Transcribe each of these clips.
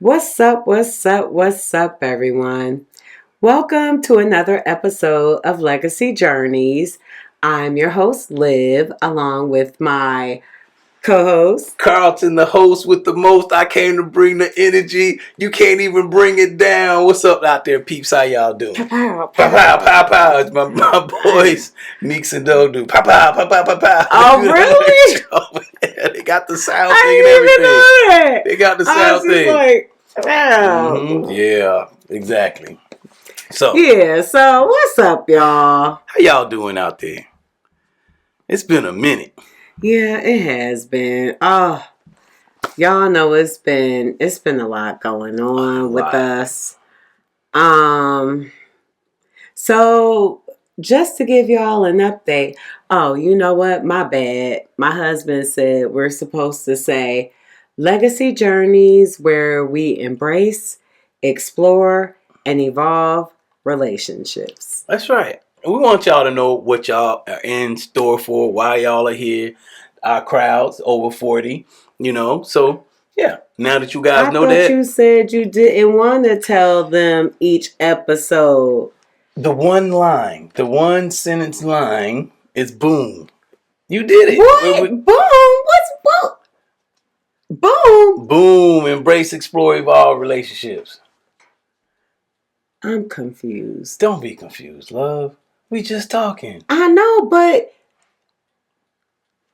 What's up? What's up? What's up, everyone? Welcome to another episode of Legacy Journeys. I'm your host, Liv, along with my co-host, Carlton, the host with the most. I came to bring the energy. You can't even bring it down. What's up out there, peeps? How y'all doing? Pow, Pow, pow, pow, pow. It's my boys, Meeks and Dodu. Pow, pow, pow, pow, pow, pow. Oh, really? They got the sound I thing and didn't even everything. know that. They got the I was sound just thing. like, wow. Yeah, exactly. So, Yeah, so what's up, y'all? how y'all doing out there? It's been a minute. Yeah, it has been. Oh, y'all know it's been a lot going on with us. So just to give y'all an update. Oh, you know what? My bad. My husband said we're supposed to say legacy journeys where we embrace, explore, and evolve relationships. That's right. We want y'all to know what y'all are in store for, why y'all are here. Our crowd's over 40, So, yeah, now that you guys know that. You said you didn't want to tell them each episode. The one sentence line is boom. You did it. What? Boom? What's boom? Boom? Boom. Embrace, explore, evolve relationships. I'm confused. Don't be confused, love. We just talking. I know, but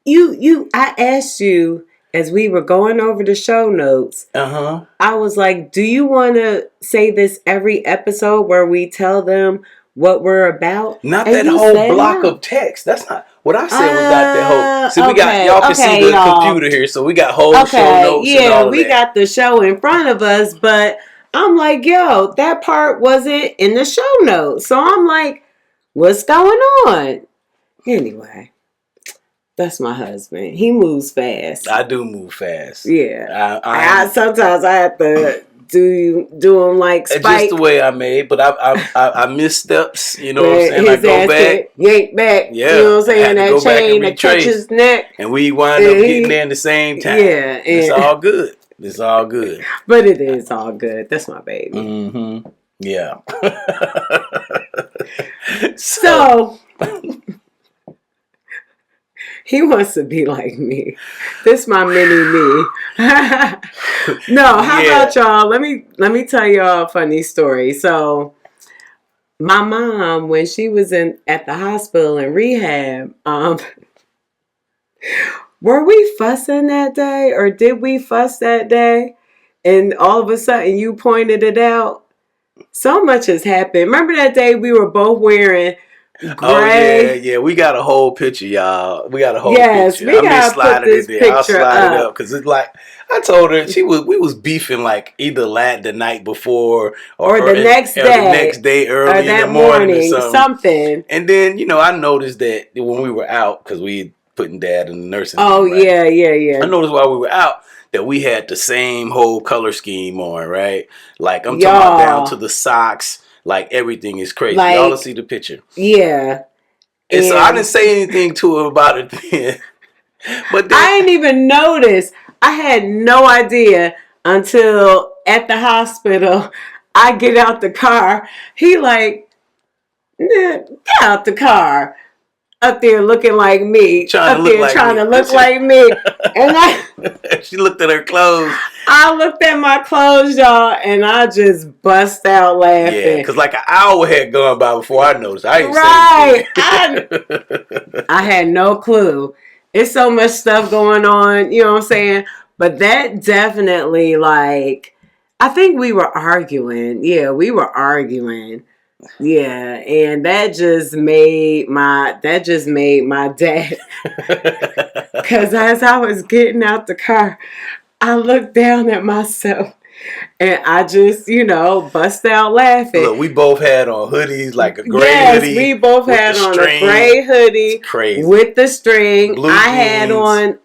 I asked you as we were going over the show notes. I was like, do you want to say this every episode where we tell them what we're about? Not and that whole block of text. That's not what I said. Was that the whole? See, we got y'all can see the computer here, so we got whole show notes. Yeah, and all we got the show in front of us, but I'm like, yo, that part wasn't in the show notes. So I'm like, what's going on? Anyway. That's my husband. He moves fast. I do move fast. Yeah. I sometimes I have to do him like Spike. It's just the way I made, but I miss steps. You know what I'm saying? I go back, yank back. Yeah. You know what I'm saying? That chain that catches his neck, and we wind up getting there in the same time. Yeah, it's all good. It's all good. But it is all good. That's my baby. Mm-hmm. Yeah. So he wants to be like me. This my mini me. No, how about y'all? Let me tell y'all a funny story. So my mom, when she was at the hospital in rehab, were we fussing that day or did we fuss that day? And all of a sudden you pointed it out. So much has happened. Remember that day we were both wearing gray? Oh yeah. We got a whole picture, y'all. We got a whole picture. Yes, we gotta put this picture I'll slide it up because it's like I told her we was beefing like either the night before or the next day early in the morning or something. And then I noticed that when we were out because we putting Dad in the nursing home. Oh right? Yeah. I noticed while we were out that we had the same whole color scheme on, right? Like I'm talking about down to the socks. Like everything is crazy. Like, y'all see the picture. Yeah. And so I didn't say anything to him about it then. But then, I didn't even notice. I had no idea until at the hospital I get out the car. He like, get out the car. Up there looking like me. Trying to look like me. And she looked at her clothes. I looked at my clothes, y'all, and I just bust out laughing. Yeah, because like an hour had gone by before I noticed. I ain't I had no clue. It's so much stuff going on, you know what I'm saying? But that definitely, like, I think we were arguing. Yeah, we were arguing. Yeah, and that just made my dad. Because as I was getting out the car, I looked down at myself and I just, bust out laughing. Look, we both had on hoodies, like a gray hoodie. Yes, we both had on a gray hoodie with the string. Blue I jeans. had on,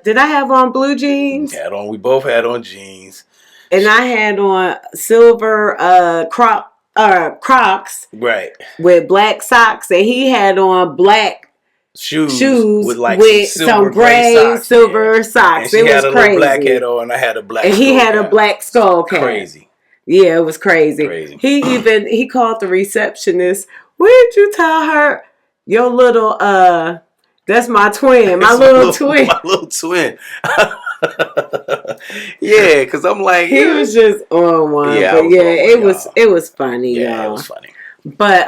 did I have on blue jeans? We both had on jeans. And I had on silver Crocs. Right. With black socks. And he had on black shoes shoes with like some with some silver gray gray socks. Yeah. silver And socks. she It had was a little black hat crazy. on, and I had a black And he skull had a cap. black skull cap. Crazy. Yeah, it was crazy. Crazy. He called the receptionist. Where did you tell her your little that's my twin, my little twin. My little twin. Yeah, because I'm like, He was just on one. yeah, I But was yeah, on one, y'all. it was funny, Yeah, it y'all. was funny. But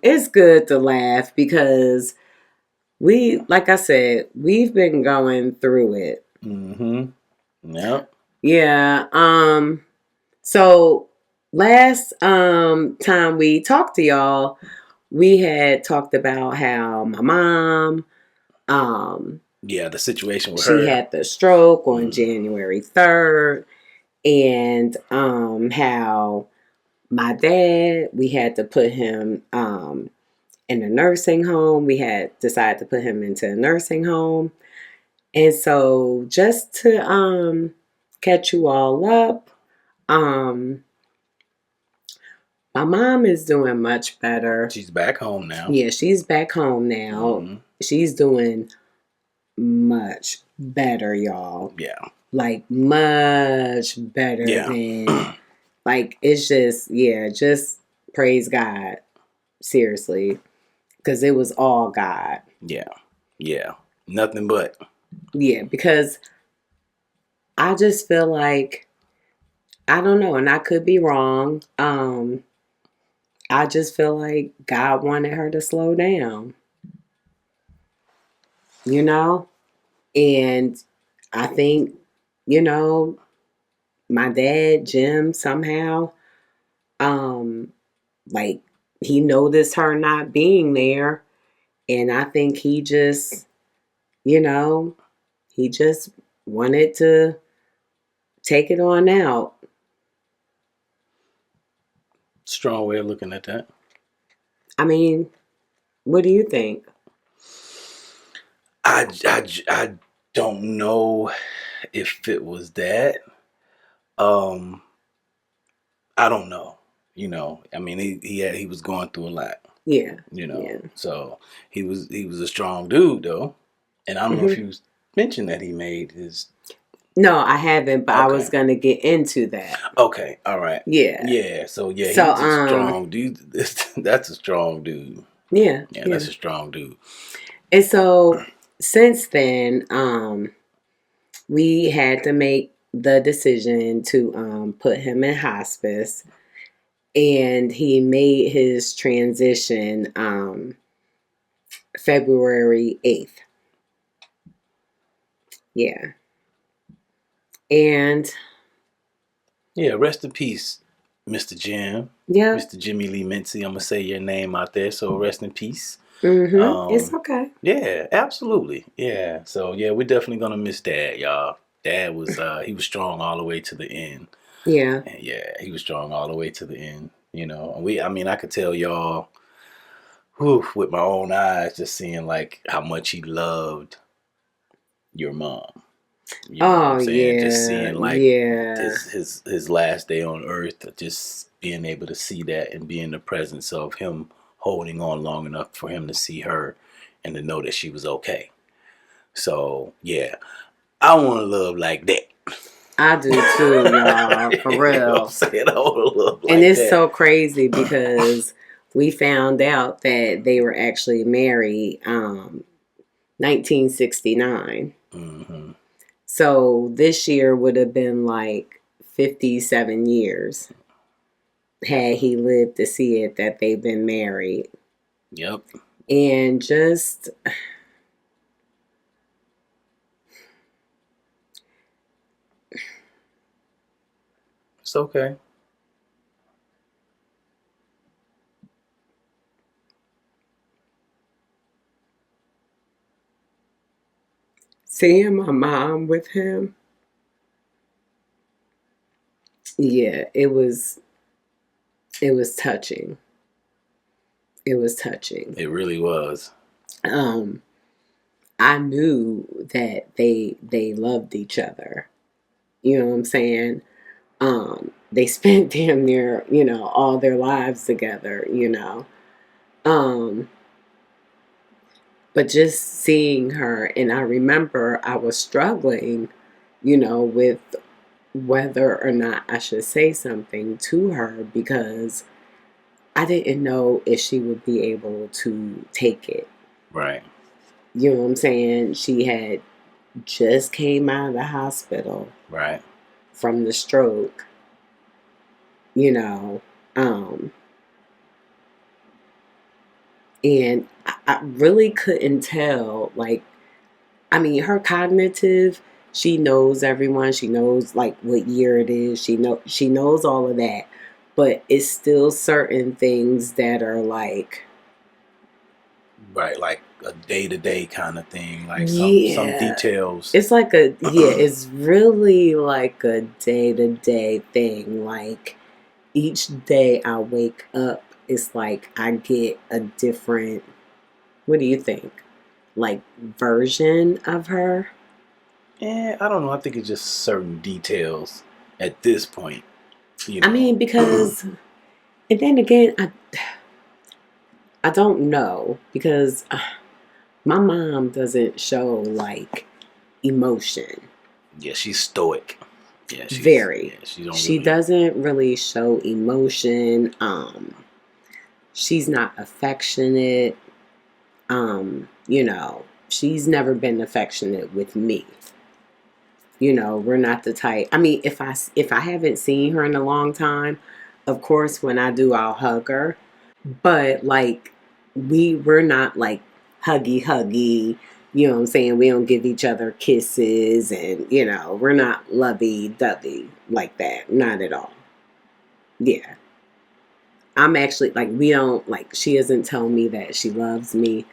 it's good to laugh because like I said, we've been going through it. Mm-hmm. Yep. Yeah. So last time we talked to y'all, we had talked about how my mom, yeah, the situation with she her. had the stroke on January 3rd, and how my dad, we had to put him in a nursing home. We had decided to put him into a nursing home. And so just to catch you all up, my mom is doing much better. She's back home now. Yeah, she's back home now. Mm-hmm. She's doing much better, y'all. Yeah. Like much better than like it's just praise God. Seriously. Because it was all God. Yeah. Yeah. Nothing but. Yeah, because I just feel like I don't know, and I could be wrong. I just feel like God wanted her to slow down. You know? And I think, my dad, Jim, somehow, like he noticed her not being there. And I think he just, he just wanted to take it on out. Strong way of looking at that. I mean, what do you think? I don't know if it was that. I don't know. I mean, he was going through a lot. Yeah. So he was a strong dude though, and I don't know if you mentioned that he made his. No, I haven't, but Okay. I was gonna get into that. Okay, all right. Yeah. Yeah. So yeah, he's a strong dude. That's a strong dude. Yeah. Yeah, that's a strong dude. And so since then, we had to make the decision to put him in hospice, and he made his transition February 8th. Yeah. And yeah, rest in peace, Mr. Jim. Yeah. Mr. Jimmy Lee Mincy. I'm gonna say your name out there, so rest in peace. It's okay. Yeah, absolutely. Yeah. So yeah, we're definitely gonna miss Dad, y'all. Dad was he was strong all the way to the end. Yeah. And yeah, he was strong all the way to the end. I could tell y'all with my own eyes, just seeing like how much he loved your mom. You know what I'm saying? Just seeing like his last day on earth, just being able to see that and be in the presence of him holding on long enough for him to see her and to know that she was okay. So yeah, I want to love like that. I do too, y'all. For real. You know what I'm saying? I want to love like and it's that. so crazy because we found out that they were actually married 1969. Mm-hmm. So this year would have been like 57 years had he lived to see it that they've been married. Yep. And just it's okay. seeing my mom with him, yeah, it was touching. It was touching. It really was. I knew that they loved each other. You know what I'm saying? They spent damn near, all their lives together, But just seeing her, and I remember I was struggling, you know, with whether or not I should say something to her because I didn't know if she would be able to take it. Right. You know what I'm saying? She had just came out of the hospital Right. from the stroke, you know, um, and I really couldn't tell. Like, I mean, her cognitive, she knows everyone. She knows like what year it is. She knows all of that, but it's still certain things that are like, Right. Like a day to day kind of thing. Like some yeah, details. it's like it's really like a day to day thing. Like each day I wake up, it's like I get a different, what do you think? Like version of her? I don't know. I think it's just certain details at this point. You I know. mean, because, and then again, I don't know because my mom doesn't show like emotion. Yeah, she's stoic. Very. She don't She really. doesn't really show emotion. She's not affectionate. You know, she's never been affectionate with me. You know, we're not the type. I mean, if I haven't seen her in a long time, of course when I do I'll hug her. But like we're not like huggy, you know what I'm saying? We don't give each other kisses and you know, we're not lovey dovey like that. Not at all. Yeah. I'm actually like we don't like she doesn't tell me that she loves me.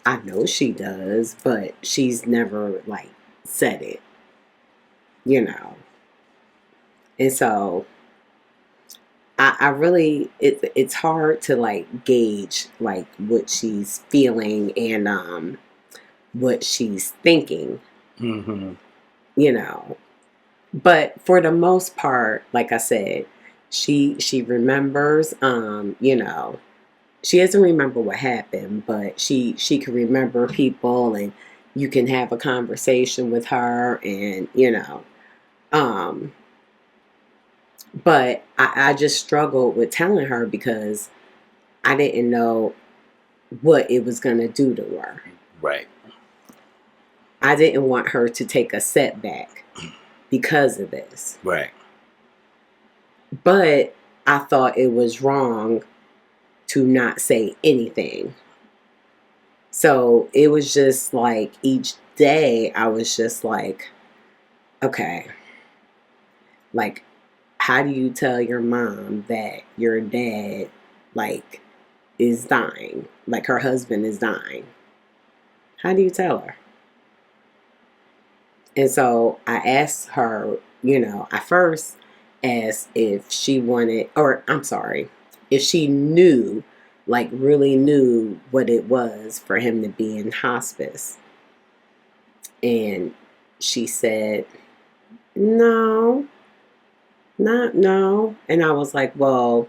I know she does, but she's never like said it, you know. And so I really it's hard to like gauge like what she's feeling and what she's thinking, Mm-hmm. you know. But for the most part, like I said, she remembers you know, she doesn't remember what happened, but she can remember people and you can have a conversation with her and you know. Um but I just struggled with telling her because I didn't know what it was going to do to her. Right. I didn't want her to take a setback because of this. Right. But I thought it was wrong to not say anything. So it was just like each day I was just like, okay, like, how do you tell your mom that your dad, like, is dying? Like, her husband is dying? How do you tell her? And so I asked her, you know, I first asked if she wanted, or I'm sorry, if she knew, like really knew what it was for him to be in hospice. And she said, no, not no. And I was like, well,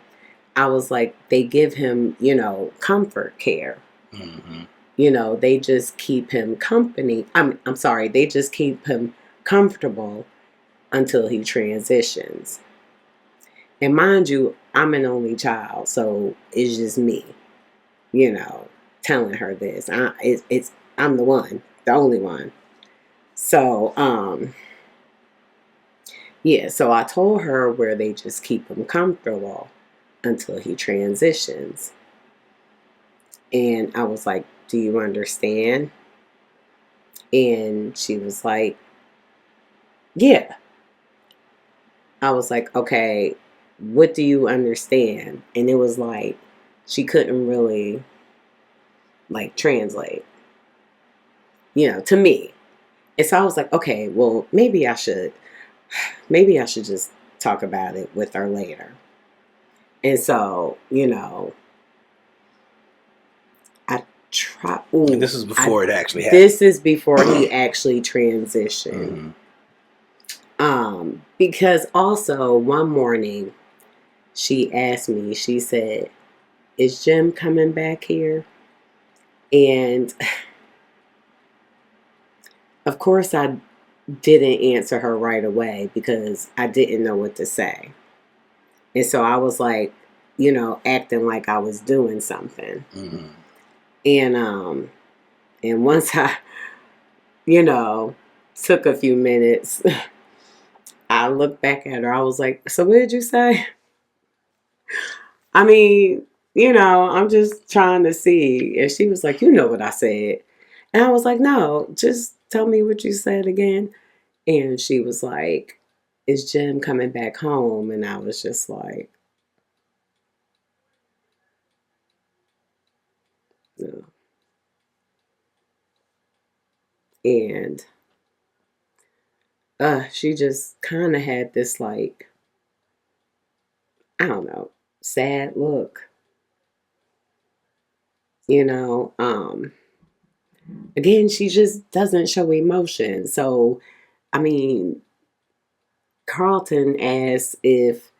I was like, they give him, you know, comfort care. Mm-hmm. You know, they just keep him company. I'm sorry, they just keep him comfortable until he transitions. And mind you, I'm an only child, so it's just me, you know, telling her this. I'm the one, the only one. So yeah, so I told her where they just keep him comfortable until he transitions. And I was like, "Do you understand?" And she was like, "Yeah." I was like, "Okay, what do you understand?" And it was like she couldn't really like translate, you know, to me. And so I was like, okay, well, maybe I should just talk about it with her later. And so, you know, I try. And Ooh, this is before it actually happened. this is before he actually transitioned. Mm-hmm. Because also one morning she asked me, she said, "Is Jim coming back here?" And of course, I didn't answer her right away because I didn't know what to say. And so I was like, acting like I was doing something. Mm-hmm. And once I, you know, took a few minutes, I looked back at her. I was like, "So what did you say?" I mean, I'm just trying to see. And she was like, "You know what I said." And I was like, "No, just tell me what you said again." And she was like, "Is Jim coming back home?" And I was just like, no. And she just kind of had this, like, I don't know, sad look, you know. Again, she just doesn't show emotion. So, I mean, Carlton asks if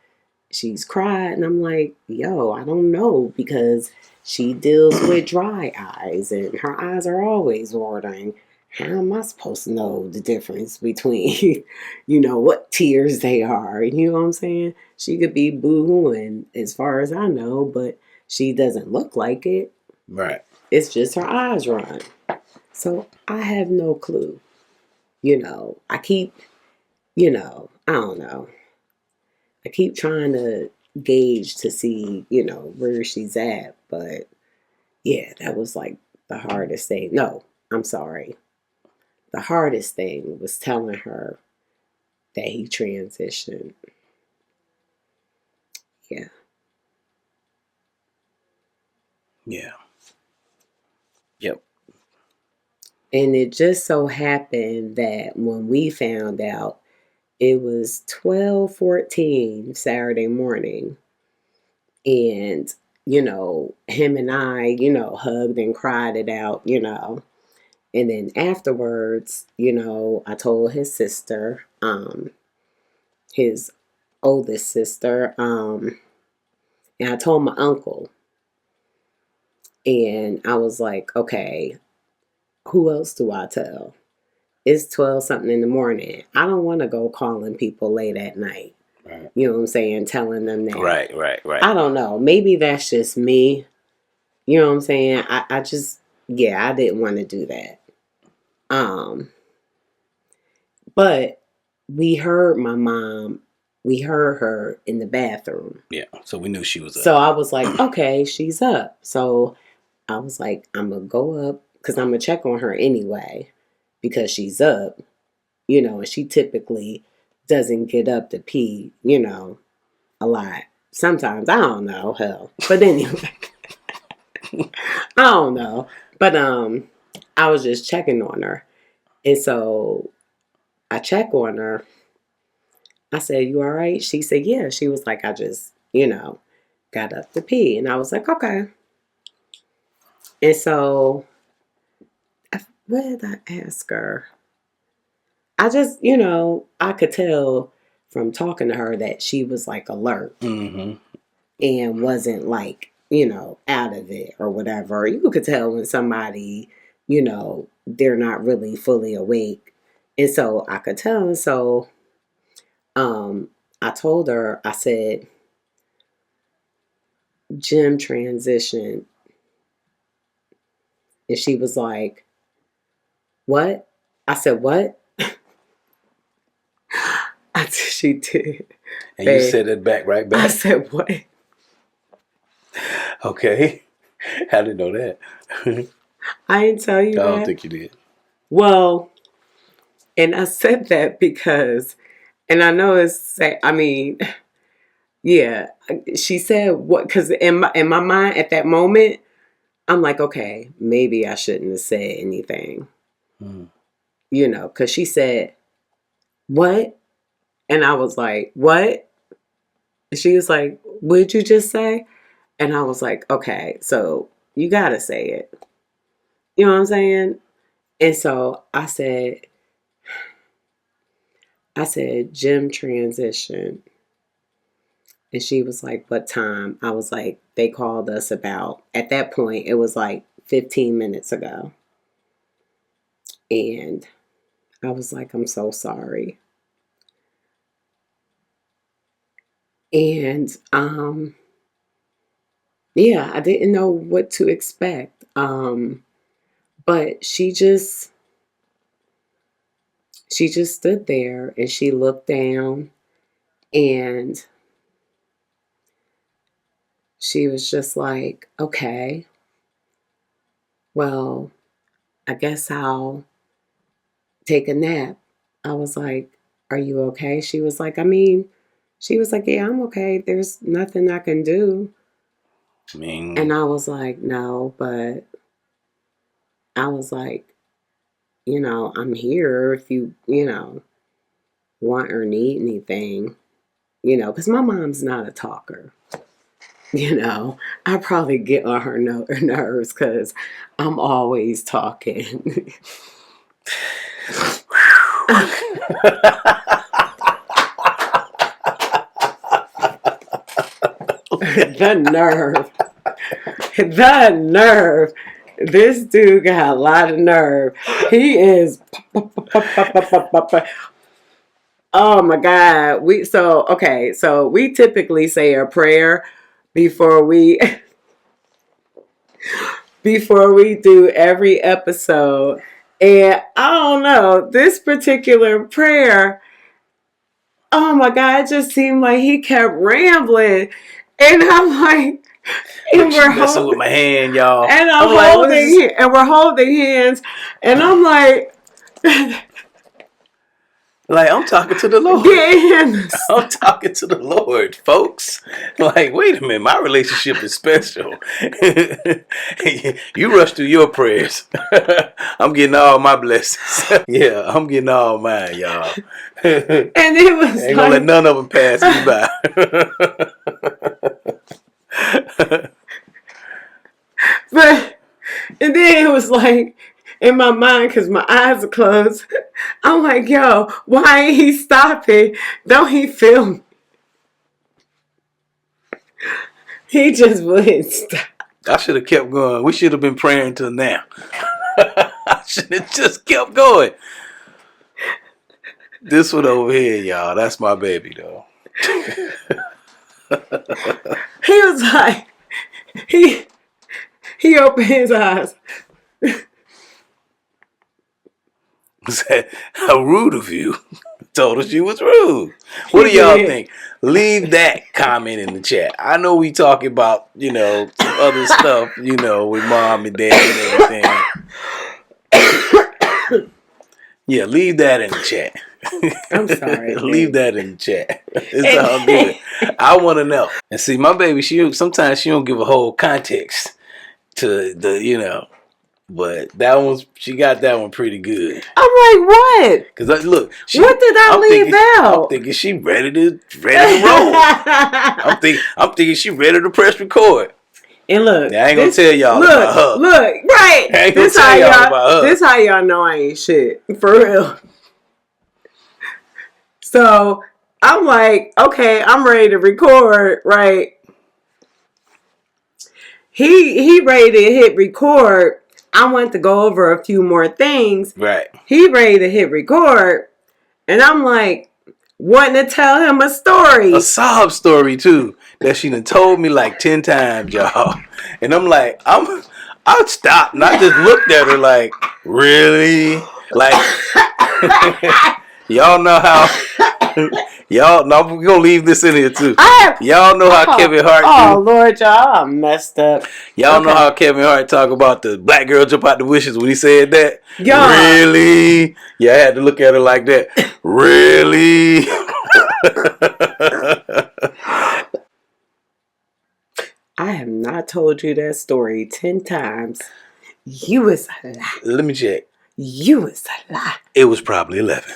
she's cried, and I'm like, yo, I don't know, because she deals with dry eyes and her eyes are always watering. How am I supposed to know the difference between, what tears they are? You know what I'm saying? She could be boo-hooing as far as I know, but she doesn't look like it. Right. It's just her eyes run. So I have no clue. I keep, I don't know. I keep trying to gauge to see, where she's at. But yeah, that was like the hardest thing. No, I'm sorry. The hardest thing was telling her that he transitioned. Yeah. Yeah. Yep. And it just so happened that when we found out, it was 12:14 Saturday morning. And, him and I, hugged and cried it out. And then afterwards, I told his sister, his oldest sister, and I told my uncle. And I was like, okay, who else do I tell? It's 12 something in the morning. I don't want to go calling people late at night. Right. You know what I'm saying? Telling them that. Right. I don't know. Maybe that's just me. You know what I'm saying? I just, yeah, I didn't want to do that. Um, but we heard her in the bathroom. Yeah. So we knew she was up. So I was like, okay, she's up. So I was like, I'm going to go up because I'm going to check on her anyway because she's up, and she typically doesn't get up to pee, a lot. Sometimes, I don't know, hell. But anyway, I don't know. But I was just checking on her. And so I check on her. I said, "You all right?" She said, "Yeah." She was like, "I just, got up to pee." And I was like, "Okay." And so, what did I ask her? I just, I could tell from talking to her that she was like alert Mm-hmm. and wasn't like, out of it or whatever. You could tell when somebody, they're not really fully awake. And so I could tell. And so um, I told her, I said, "Jim transitioned." And she was like, "What?" I said, "What?" She did. And you said it right I back. said, "What?" Okay. I didn't know that. I didn't tell you I don't that. think you did. Well, and I said that because, and I know I mean, yeah, she said what, because in my mind at that moment, I'm like, okay, maybe I shouldn't have said anything, Mm. because she said, "What?" And I was like, "What?" She was like, "What'd you just say?" And I was like, "Okay, so you gotta say it." You know what I'm saying? And so I said, "Gym transition." And she was like, "What time?" I was like, "They called us about," at that point, it was like 15 minutes ago. And I was like, I'm so sorry. And yeah, I didn't know what to expect. But she just stood there and she looked down and she was just like, okay, well, I guess I'll take a nap. I was like, are you okay? She was like, yeah, I'm okay. There's nothing I can do. I mean, And I was like, no, but I was like, I'm here if you want or need anything, because my mom's not a talker. I probably get on her nerves because I'm always talking. The nerve. The nerve. This dude got a lot of nerve. He is. Oh my God. So we typically say a prayer before we do every episode. And I don't know, this particular prayer, oh my God, it just seemed like he kept rambling. And I'm like, and we're messing with my hand, y'all. and I'm like, what is this? and we're holding hands, and I'm like, like, I'm talking to the Lord. I'm talking to the Lord, folks. Like, wait a minute, my relationship is special. You rush through your prayers. I'm getting all my blessings. Yeah, I'm getting all mine, y'all. And it was ain't gonna let none of them pass me by. But and then it was like in my mind, because my eyes are closed, I'm like, yo, why ain't he stopping? Don't he feel me? He just wouldn't stop. I should have kept going. We should have been praying until now. I should have just kept going. This one over here, y'all, that's my baby, though. He was like, he opened his eyes. How rude of you. Told her she was rude. What do y'all think? Leave that comment in the chat. I know we talking about, some other stuff, with mom and dad and everything. Yeah, leave that in the chat. I'm sorry. Leave that in the chat. It's all good. I want to know. And see, my baby, sometimes she don't give a whole context to the. But she got that one pretty good. I'm like, what? Because look, what did I leave out? I'm thinking she ready to roll. I'm thinking she ready to press record. And look, now, I ain't gonna tell y'all about her. Look, right. I ain't gonna tell y'all about her. This how y'all know I ain't shit for real. So I'm like, okay, I'm ready to record, right? He ready to hit record. I want to go over a few more things. Right. He ready to hit record. And I'm like, wanting to tell him a story. A sob story, too. That she done told me like 10 times, y'all. And I'm like, I stopped and I just looked at her like, really? Like, y'all know how... Y'all, no, we're going to leave this in here, too. Y'all know how Kevin Hart do. Oh, Lord, y'all, I'm messed up. Y'all know how Kevin Hart talk about the black girl jump out the wishes when he said that? Y'all. Really? Yeah, I had to look at her like that. Really? I have not told you that story 10 times. You was a lie. Let me check. You was a lie. It was probably 11.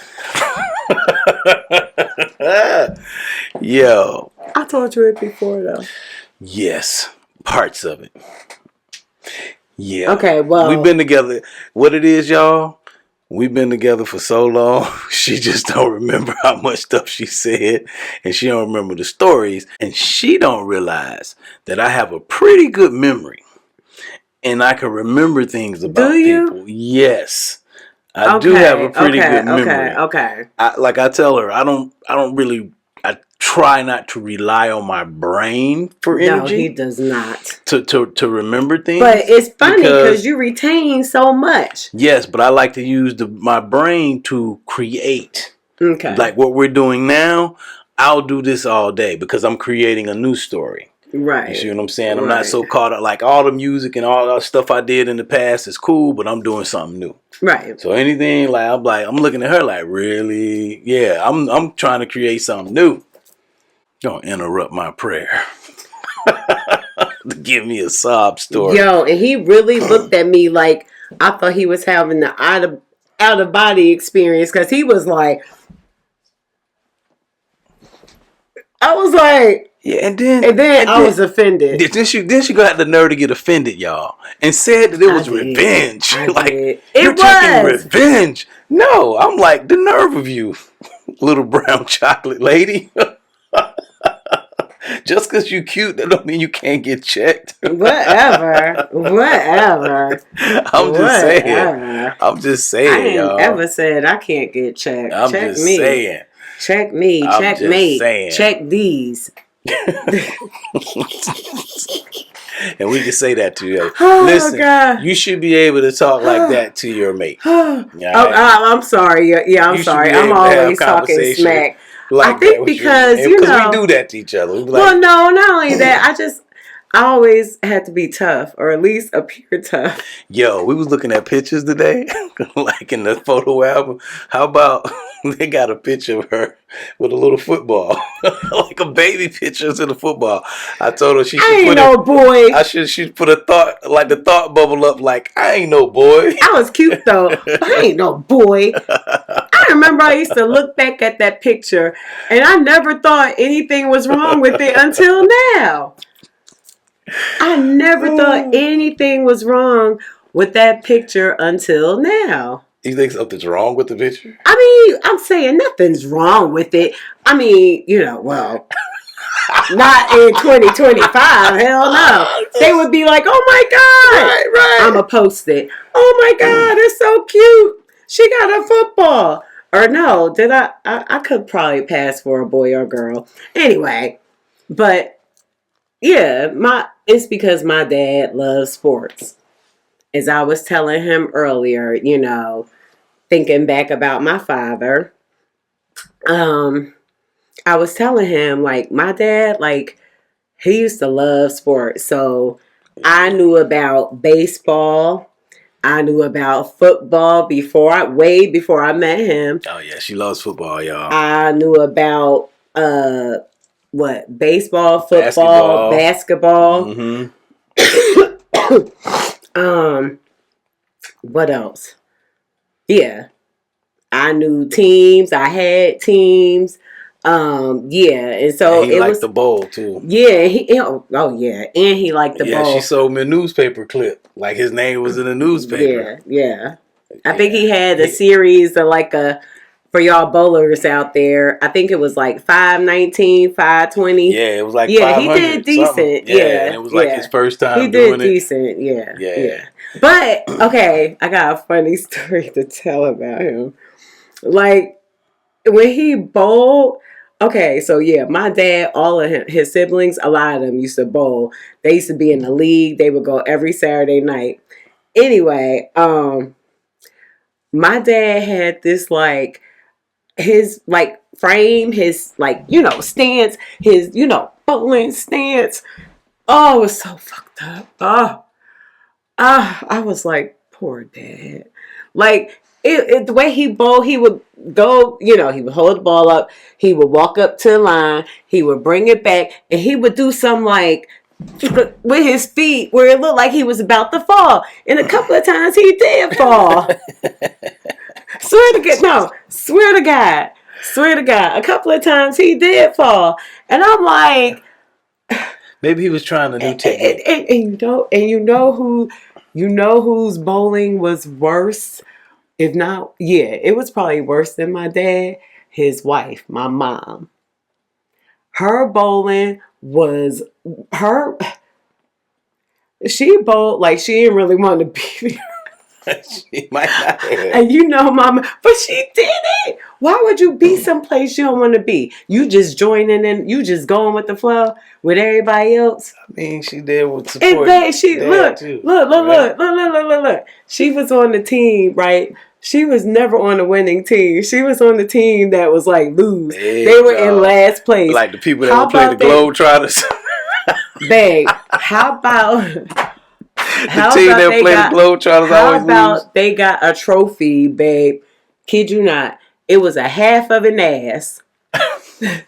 Yo. I told you it before, though. Yes. Parts of it. Yeah. Okay, well. We've been together. What it is, y'all, we've been together for so long, she just don't remember how much stuff she said, and she don't remember the stories, and she don't realize that I have a pretty good memory, and I can remember things about people. Yes. I do have a pretty okay, good memory. okay. Like I tell her, I don't really. I try not to rely on my brain for No, he energy does not. to remember But things it's funny because because you retain so much. yes, but I like to use my brain to create. Okay. Like what we're doing now, I'll do this all day because I'm creating a new story. You see Right. what I'm saying? I'm not Right. so caught up. Like all the music and all that stuff I did in the past is cool, but I'm doing something new. Right. So anything I'm looking at her like, really? Yeah, I'm trying to create something new. Don't interrupt my prayer to give me a sob story. Yo, and he really looked at me like I thought he was having the out of body experience because he was like, I was like, Yeah, and then I was offended. then she got the nerve to get offended, y'all, and said that it I was did. revenge. I Like did. you're It taking was. revenge. No, I'm like the nerve of you, little brown chocolate lady. Just because you cute, that don't mean you can't get checked. Whatever. Whatever. I'm just saying. Whatever. I'm just I saying, ain't y'all. ever said I can't get checked. I'm Check just me. saying. Check me. I'm just Checkmate. saying. Check these. And we can say that to you. Oh, Listen, God. you should be able to talk like that to your mate. Oh, Right? I'm sorry. Yeah, I'm You should sorry. be I'm able to have always talking conversation smack. I like that think with your because, mate. Because we do that to each other. We be well, like, no, not only that, I always had to be tough or at least appear tough. yo, we was looking at pictures today, like in the photo album. How about they got a picture of her with a little football, like a baby picture of the football. I told her she should I ain't put no boy. she put a thought, like the thought bubble up, like I ain't no boy. I was cute though, but I ain't no boy. I remember I used to look back at that picture and I never thought anything was wrong with it until now. I never thought anything was wrong with that picture until now. You think something's wrong with the picture? I mean, I'm saying nothing's wrong with it. I mean, well, not in 2025. Hell no. They would be like, oh my God. Right. I'm going to post it. Oh my God, it's so cute. She got a football. Or no, did I could probably pass for a boy or girl. Anyway, but yeah, it's because my dad loves sports. As I was telling him earlier, thinking back about my father, I was telling him like my dad, like he used to love sports. So I knew about baseball. I knew about football way before I met him. Oh yeah, she loves football, y'all. I knew about baseball, football, basketball. Mm-hmm. What else? Yeah. I knew teams. I had teams. Yeah, and so and he liked the bowl too. Yeah, yeah, and he liked the bowl. Yeah, she sold me a newspaper clip. Like his name was in the newspaper. Yeah. I think he had a series of for y'all bowlers out there. I think it was like 519, 520. Yeah, it was like he did decent. Yeah, and it was like his first time he doing did decent. Yeah. But okay, I got a funny story to tell about him. Like when he bowled. Okay, so yeah, my dad, all of his siblings, a lot of them used to bowl. They used to be in the league. They would go every Saturday night. Anyway, my dad had this his frame, his stance, his bowling stance. Oh, it was so fucked up. I was like, poor dad. Like the way he bowled, he would go, he would hold the ball up, he would walk up to the line, he would bring it back, and he would do some with his feet where it looked like he was about to fall. And a couple of times he did fall. Swear to God. A couple of times he did fall. And I'm like, maybe he was trying a new technique. And you know whose bowling was worse? If not, yeah, it was probably worse than my dad. His wife, my mom. Her bowling was she bowled like she didn't really want to be there. She might not have. And you know, mama, but she did it. Why would you be someplace you don't want to be? You just joining in, you just going with the flow with everybody else. I mean, she did with And support. then she Dad too, look. She was on the team, right? She was never on the winning team. She was on the team that was like lose. They were in last place. Like the people that would play the Globetrotters. Babe, how about the team that play the Globetrotters always lose? How about they got a trophy, babe? Kid you not. It was a half of an ass. Damn.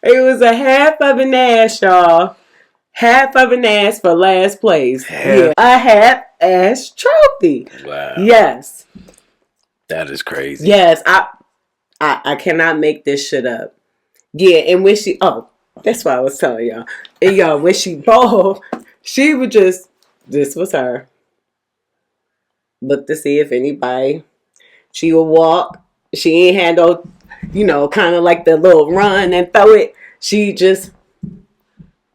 It was a half of an ass, y'all. Half of an ass for last place. Yeah, a half ass trophy. Wow. Yes. That is crazy. Yes, I cannot make this shit up. Yeah, and when she that's what I was telling y'all. And y'all, when she bowled, she would just, this was her. Look to see if anybody, she would walk. She ain't had no, kind of like the little run and throw it. She just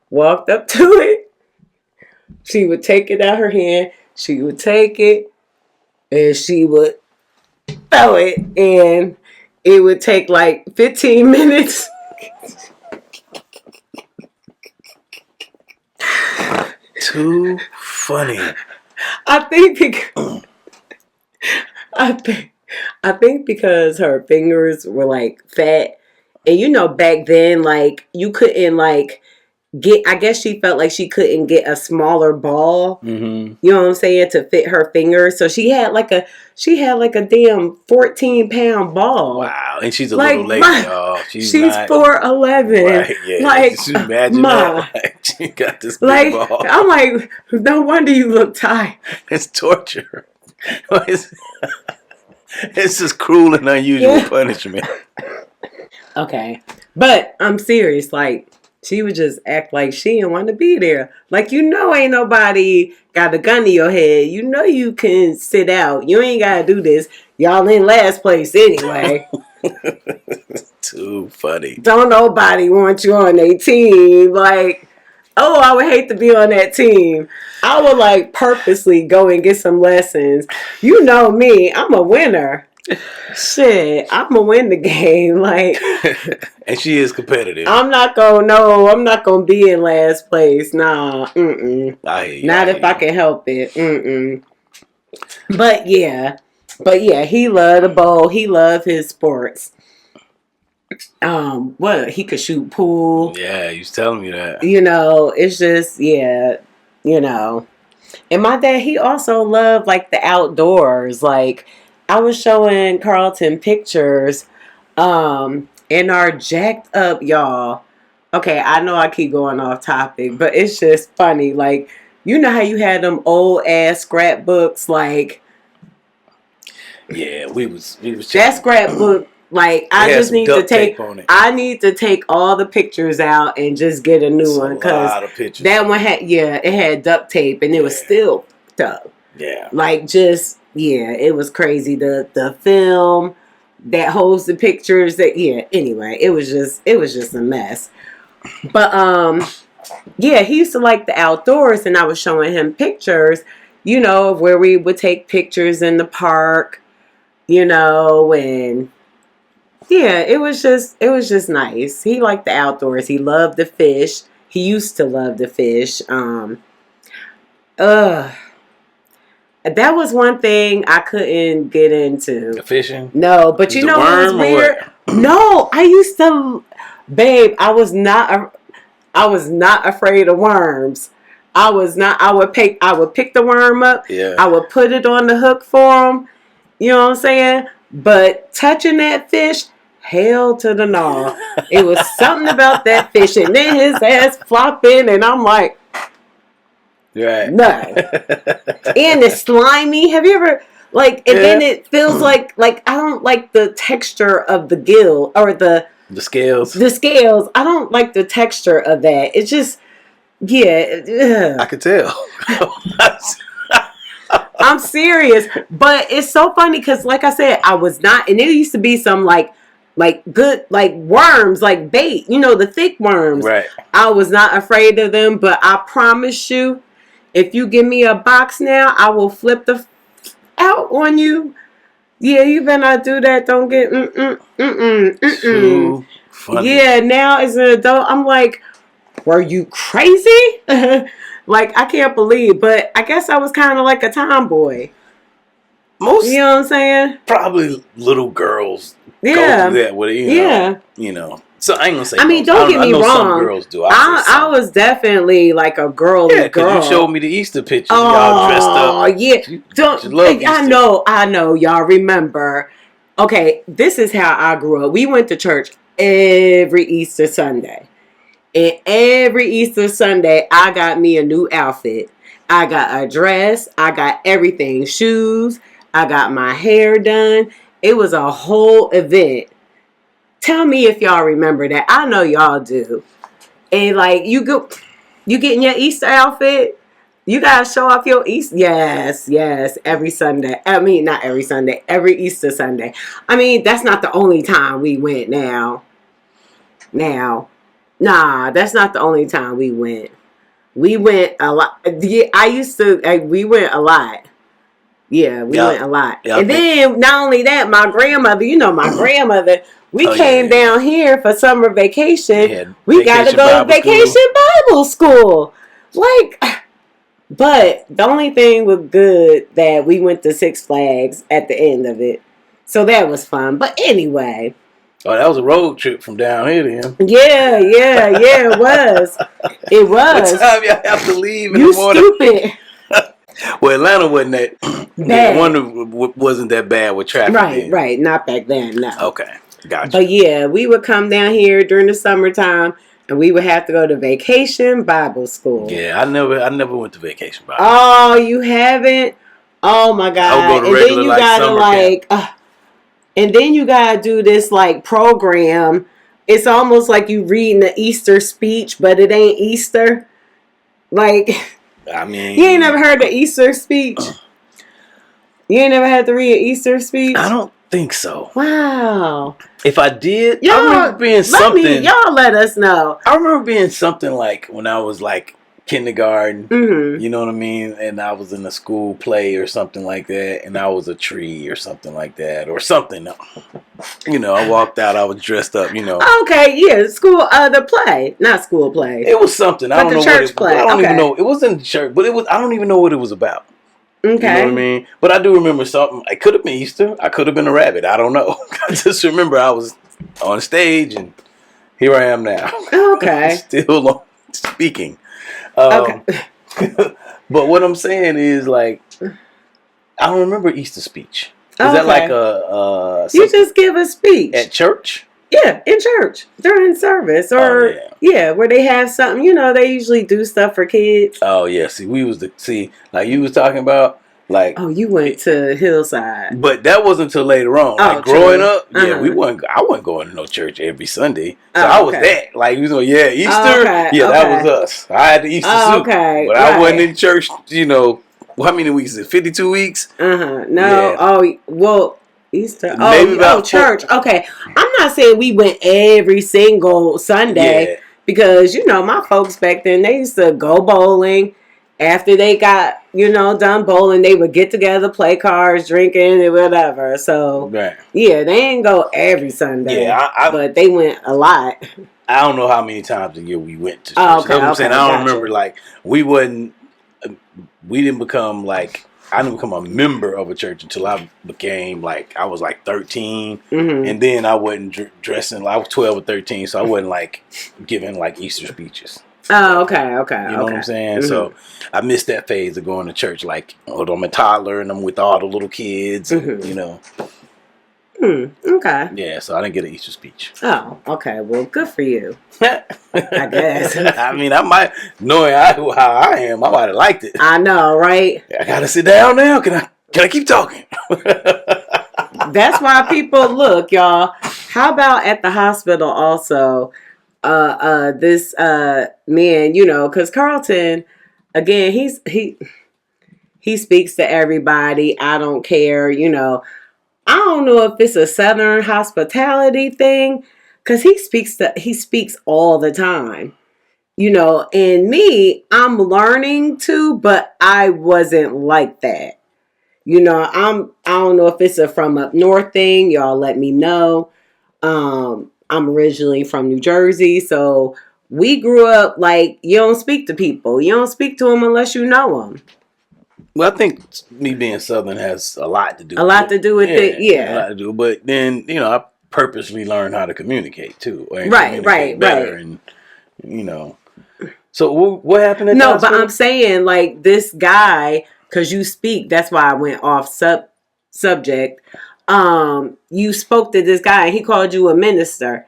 walked up to it. She would take it out her hand. She would take it and she would throw it. And it would take like 15 minutes. Too funny. I think because her fingers were like fat, and back then like you couldn't like get. I guess she felt like she couldn't get a smaller ball. Mm-hmm. You know what I'm saying, to fit her fingers. So she had like a damn 14-pound ball. Wow, and she's a little lady, y'all. She's 4'11". Right, yeah. Like, just imagine that. Like, she got this big ball. I'm like, no wonder you look tired. It's torture. It's just cruel and unusual punishment. Okay, but I'm serious. Like, she would just act like she didn't want to be there. Like, ain't nobody got a gun to your head. You can sit out. You ain't got to do this. Y'all in last place anyway. Too funny. Don't nobody want you on their team. Like, I would hate to be on that team. I would like purposely go and get some lessons. You know me. I'm a winner. Shit, I'm gonna win the game. Like, and she is competitive. I'm not gonna be in last place. Nah, not if I can help it. But yeah, he loved the bowl. He loved his sports. What he could shoot pool. Yeah, he was telling me that. It's just And my dad, he also loved like the outdoors. Like, I was showing Carlton pictures in our jacked up, y'all. Okay, I know I keep going off topic, but it's just funny. Like, you know how you had them old ass scrapbooks, like, yeah, we was that scrapbook. Like, I just need to take. I need to take all the pictures out and just get a new one, because that one had duct tape and it was still up. Yeah, like, just it was crazy. The film that holds the pictures. Anyway, it was just a mess. But he used to like the outdoors, and I was showing him pictures, of where we would take pictures in the park, and. Yeah, it was just nice. He liked the outdoors. He loved the fish. He used to love the fish. That was one thing I couldn't get into. The fishing? No, but you know what was weird? No, I used to, babe, I was not afraid of worms. I would pick the worm up. Yeah. I would put it on the hook for him. You know what I'm saying? But touching that fish, hell to the no. It was something about that fish, and then his ass flopping, and I'm like, right. No. And it's slimy. Have you ever, like, and then it feels like I don't like the texture of the gill or the scales. The scales. I don't like the texture of that. It's just, I could tell. I'm serious, but it's so funny because, like I said, I was not, and there used to be some like good like worms, like bait, the thick worms. Right. I was not afraid of them, but I promise you, If you give me a box now, I will flip the out on you. Yeah, you better not do that. Don't get Too funny. Yeah, now as an adult, I'm like, were you crazy? Like, I can't believe, but I guess I was kind of like a tomboy. Most, You know what I'm saying? probably little girls go Yeah. through that with it, Yeah. So I ain't gonna say I mean, most. don't get I me know some wrong. girls do. I'll say I some. was definitely like a girly Yeah, because you showed girl. me the Easter pictures. Y'all dressed up. Oh, yeah. You love Easter. I know. Y'all remember. Okay, this is how I grew up. We went to church every Easter Sunday. And every Easter Sunday, I got me a new outfit. I got a dress. I got everything. Shoes. I got my hair done. It was a whole event. Tell me if y'all remember that. I know y'all do. And like you getting your Easter outfit. You gotta show off your Easter. Yes. Every Sunday. I mean, not every Sunday. Every Easter Sunday. I mean, that's not the only time we went. Now, nah, that's not the only time we went. We went a lot. Yeah, I used to. We went a lot. Yeah, we went a lot. And then not only that, my grandmother. You know, my grandmother. We came down here for summer vacation. We got to go to vacation Bible school. Like, but the only thing was good that we went to Six Flags at the end of it. So that was fun. But anyway. Oh, that was a road trip from down here then. Yeah, it was. It was. What time y'all have to leave in the morning? You stupid. Well, Atlanta wasn't that bad. One wasn't that bad with traffic. Right. Not back then, no. Okay, gotcha. But yeah, we would come down here during the summertime, and we would have to go to vacation Bible school. Yeah, I never went to vacation Bible. Oh, you haven't? Oh my God! I would go to regular, and then you gotta camp. And then you gotta do this like program. It's almost like you reading the Easter speech, but it ain't Easter. Like, I mean, you ain't never heard the Easter speech? You ain't never had to read an Easter speech? I don't think so. Wow. If I did, I remember being something. Y'all let us know. I remember being something like when I was like kindergarten. Mm-hmm. You know what I mean? And I was in a school play or something like that, and I was a tree or something like that, or something. I walked out. I was dressed up. Okay, yeah, the play, not school play. It was something. I don't know church play. I don't even know. It wasn't the church, but it was. I don't even know what it was about. Okay. You know what I mean? But I do remember something. It could have been Easter. I could have been a rabbit. I don't know. I just remember I was on stage, and here I am now. Okay. Still speaking. Okay. But what I'm saying is, like, I don't remember Easter speech. Is that like a you just give a speech at church? Yeah, in church during service, or where they have something. They usually do stuff for kids. Oh yeah, like you was talking about, like. Oh, you went to Hillside, but that wasn't until later on. Like growing up, I wasn't going to no church every Sunday, so I was that. Like Easter, that was us. I had the Easter suit, but I wasn't in church. How many weeks is it? 52 weeks. No. Yeah. Oh well. Easter. Maybe about church. Okay. I'm not saying we went every single Sunday because, my folks back then, they used to go bowling. After they got, done bowling, they would get together, play cards, drinking, and whatever. So, yeah, they ain't go every Sunday. Yeah, but they went a lot. I don't know how many times a year we went to church. That's what I'm saying. I don't remember, like, we didn't become, like, I didn't become a member of a church until I became I was 13, and then I wasn't dressing. I was 12 or 13, so I wasn't giving Easter speeches. Oh, okay. You know what I'm saying? So I missed that phase of going to church. I'm a toddler and I'm with all the little kids. And, okay. Yeah, so I didn't get an Easter speech. Oh, okay. Well, good for you. I guess. I mean, I might, knowing how I am, I might have liked it. I know, right? I gotta sit down now. Can I keep talking? That's why people look, y'all. How about at the hospital also? This man, because Carlton, again, he speaks to everybody. I don't care, I don't know if it's a Southern hospitality thing, because he speaks all the time. and me, I'm learning to, but I wasn't like that. I don't know if it's a from up north thing. Y'all let me know. I'm originally from New Jersey, so we grew up like you don't speak to people. You don't speak to them unless you know them. Well, I think me being Southern has a lot to do A with lot it. to do with it, Yeah, a yeah. lot to do. But then, I purposely learned how to communicate too, and Right, communicate right, better. right. And, you know. So what happened at the No, but I'm hospital? saying like this guy, because you speak. That's why I went off subject. You spoke to this guy, and he called you a minister,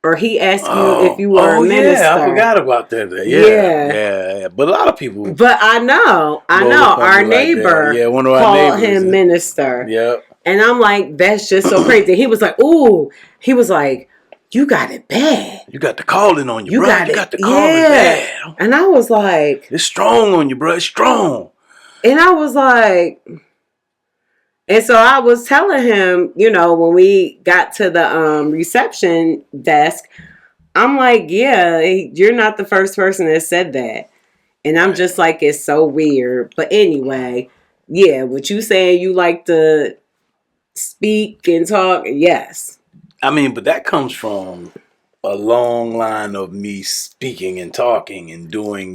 or he asked you if you were a Oh yeah, I minister. forgot about that. Yeah, Yeah. yeah, yeah. But a lot of people But I know, roll up on our me like that. neighbor Yeah, one of our called neighbors. him minister. Yep. And I'm like, that's just so crazy. He was like, ooh, he was like, you got it bad. You got the calling on you, You bro. got You it, got the calling yeah. bad. And I was like, It's strong on you, bro. It's strong. and I was like, and so I was telling him, when we got to the reception desk, I'm like, yeah, you're not the first person that said that. And I'm Right. just like, it's so weird. But anyway, yeah, what you saying you like to speak and talk, yes. I mean, but that comes from a long line of me speaking and talking and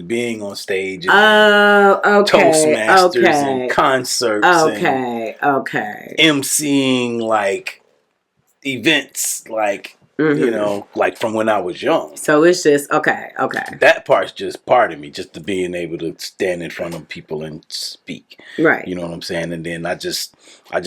being on stages and Oh, okay, Toastmasters and okay, concerts and okay. emceeing like events Mm-hmm. like from when I was young. So it's just okay. That part's just part of me, just to being able to stand in front of people and speak. Right. You know what I'm saying? And then I just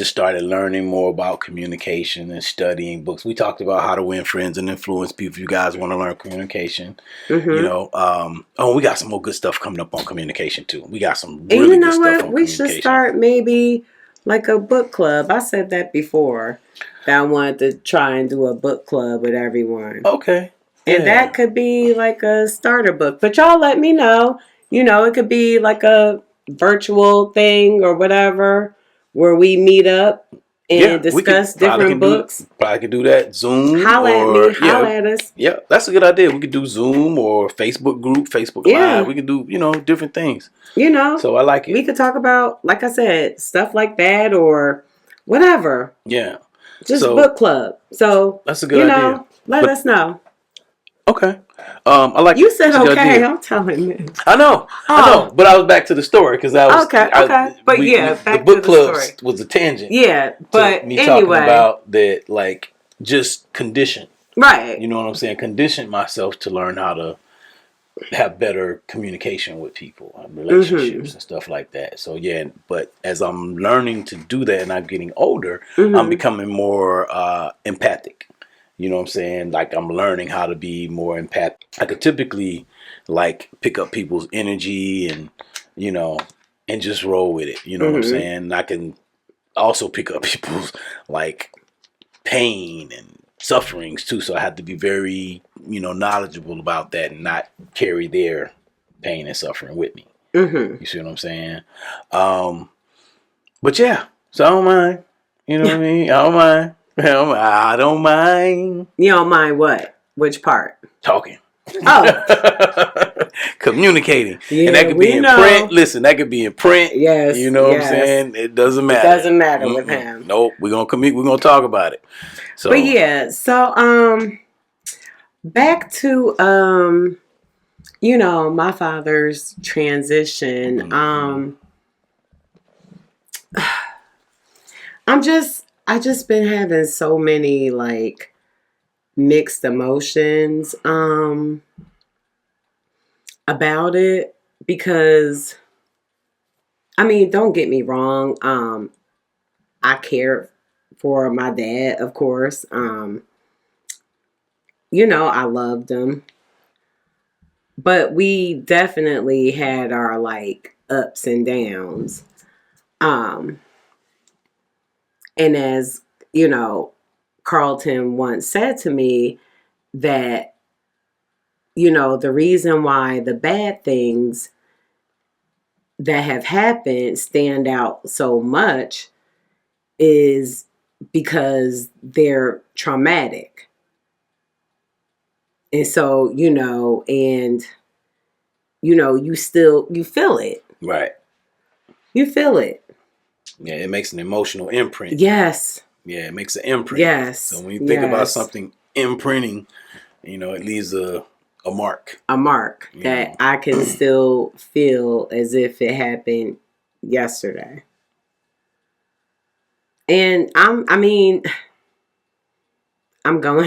started learning more about communication and studying books. We talked about how to win friends and influence people. If you guys want to learn communication, Mm-hmm. we got some more good stuff coming up on communication too. We got some And really you good know stuff what? on We should communication. start maybe like a book club. I said that before. That I wanted to try and do a book club with everyone. Okay. And Yeah. that could be like a starter book. But y'all let me know. It could be like a virtual thing or whatever where we meet up and Yeah, we could discuss different books. probably could do that Zoom Holla at me. or Holla at us. yeah, that's a good idea. We could do Zoom or Facebook group, Facebook Live. Yeah. We could do, different things. You know, So I like we it. could talk about, like I said, stuff like that or whatever. Yeah. Just So book club. So, that's a good idea. let But us know. okay. I like You it. said It's a good okay. idea. I'm telling you. I know. Oh, But I was back to the story because okay. But yeah, the back to book the club story. was a tangent Yeah, to but me talking anyway, about that, like just condition. right. You know what I'm saying? Condition myself to learn how to have better communication with people and Mm-hmm. relationships and stuff like that. So yeah, but as I'm learning to do that and I'm getting older, I'm Mm-hmm. becoming more empathic. You know what I'm saying? Like I'm learning how to be more empathic. I could typically like pick up people's energy and you know and just roll with it. You know what I'm Mm-hmm. saying? I can also pick up people's like pain and sufferings too. So I have to be very, knowledgeable about that and not carry their pain and suffering with me. Mm-hmm. You see what I'm saying? Um, but yeah, so I don't mind. You know what I mean? I don't mind. I don't mind You don't mind what? Which part? talking. Oh, Communicating. And that yeah, could be we in print. know. Listen, that could be in print. You Yes, know what I'm yes. saying? It doesn't It matter. doesn't matter with him. Nope. We're gonna commit, we're gonna talk about it. But So yeah, so back to my father's transition. I just been having so many like mixed emotions about it because I mean, don't get me wrong, I care for my dad, of course. I loved him. But we definitely had our like ups and downs. Um and as, you know, Carlton once said to me that the reason why the bad things that have happened stand out so much is because they're traumatic. And so, and you feel it. Right. You feel it. Yeah, it makes an emotional imprint. Yes. Yeah, it makes an imprint. Yes. So when you think about something imprinting, it leaves a mark. A mark that I can still feel as if it happened yesterday. And I'm going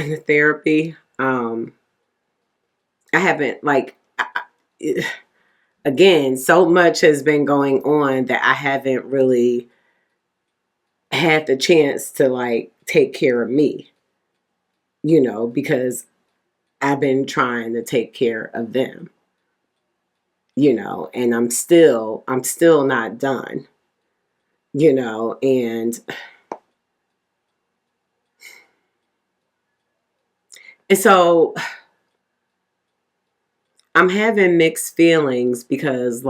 to therapy. I haven't again, so much has been going on that I haven't really had the chance to take care of me, because I've been trying to take care of them, and I'm still not done, and so I'm having mixed feelings because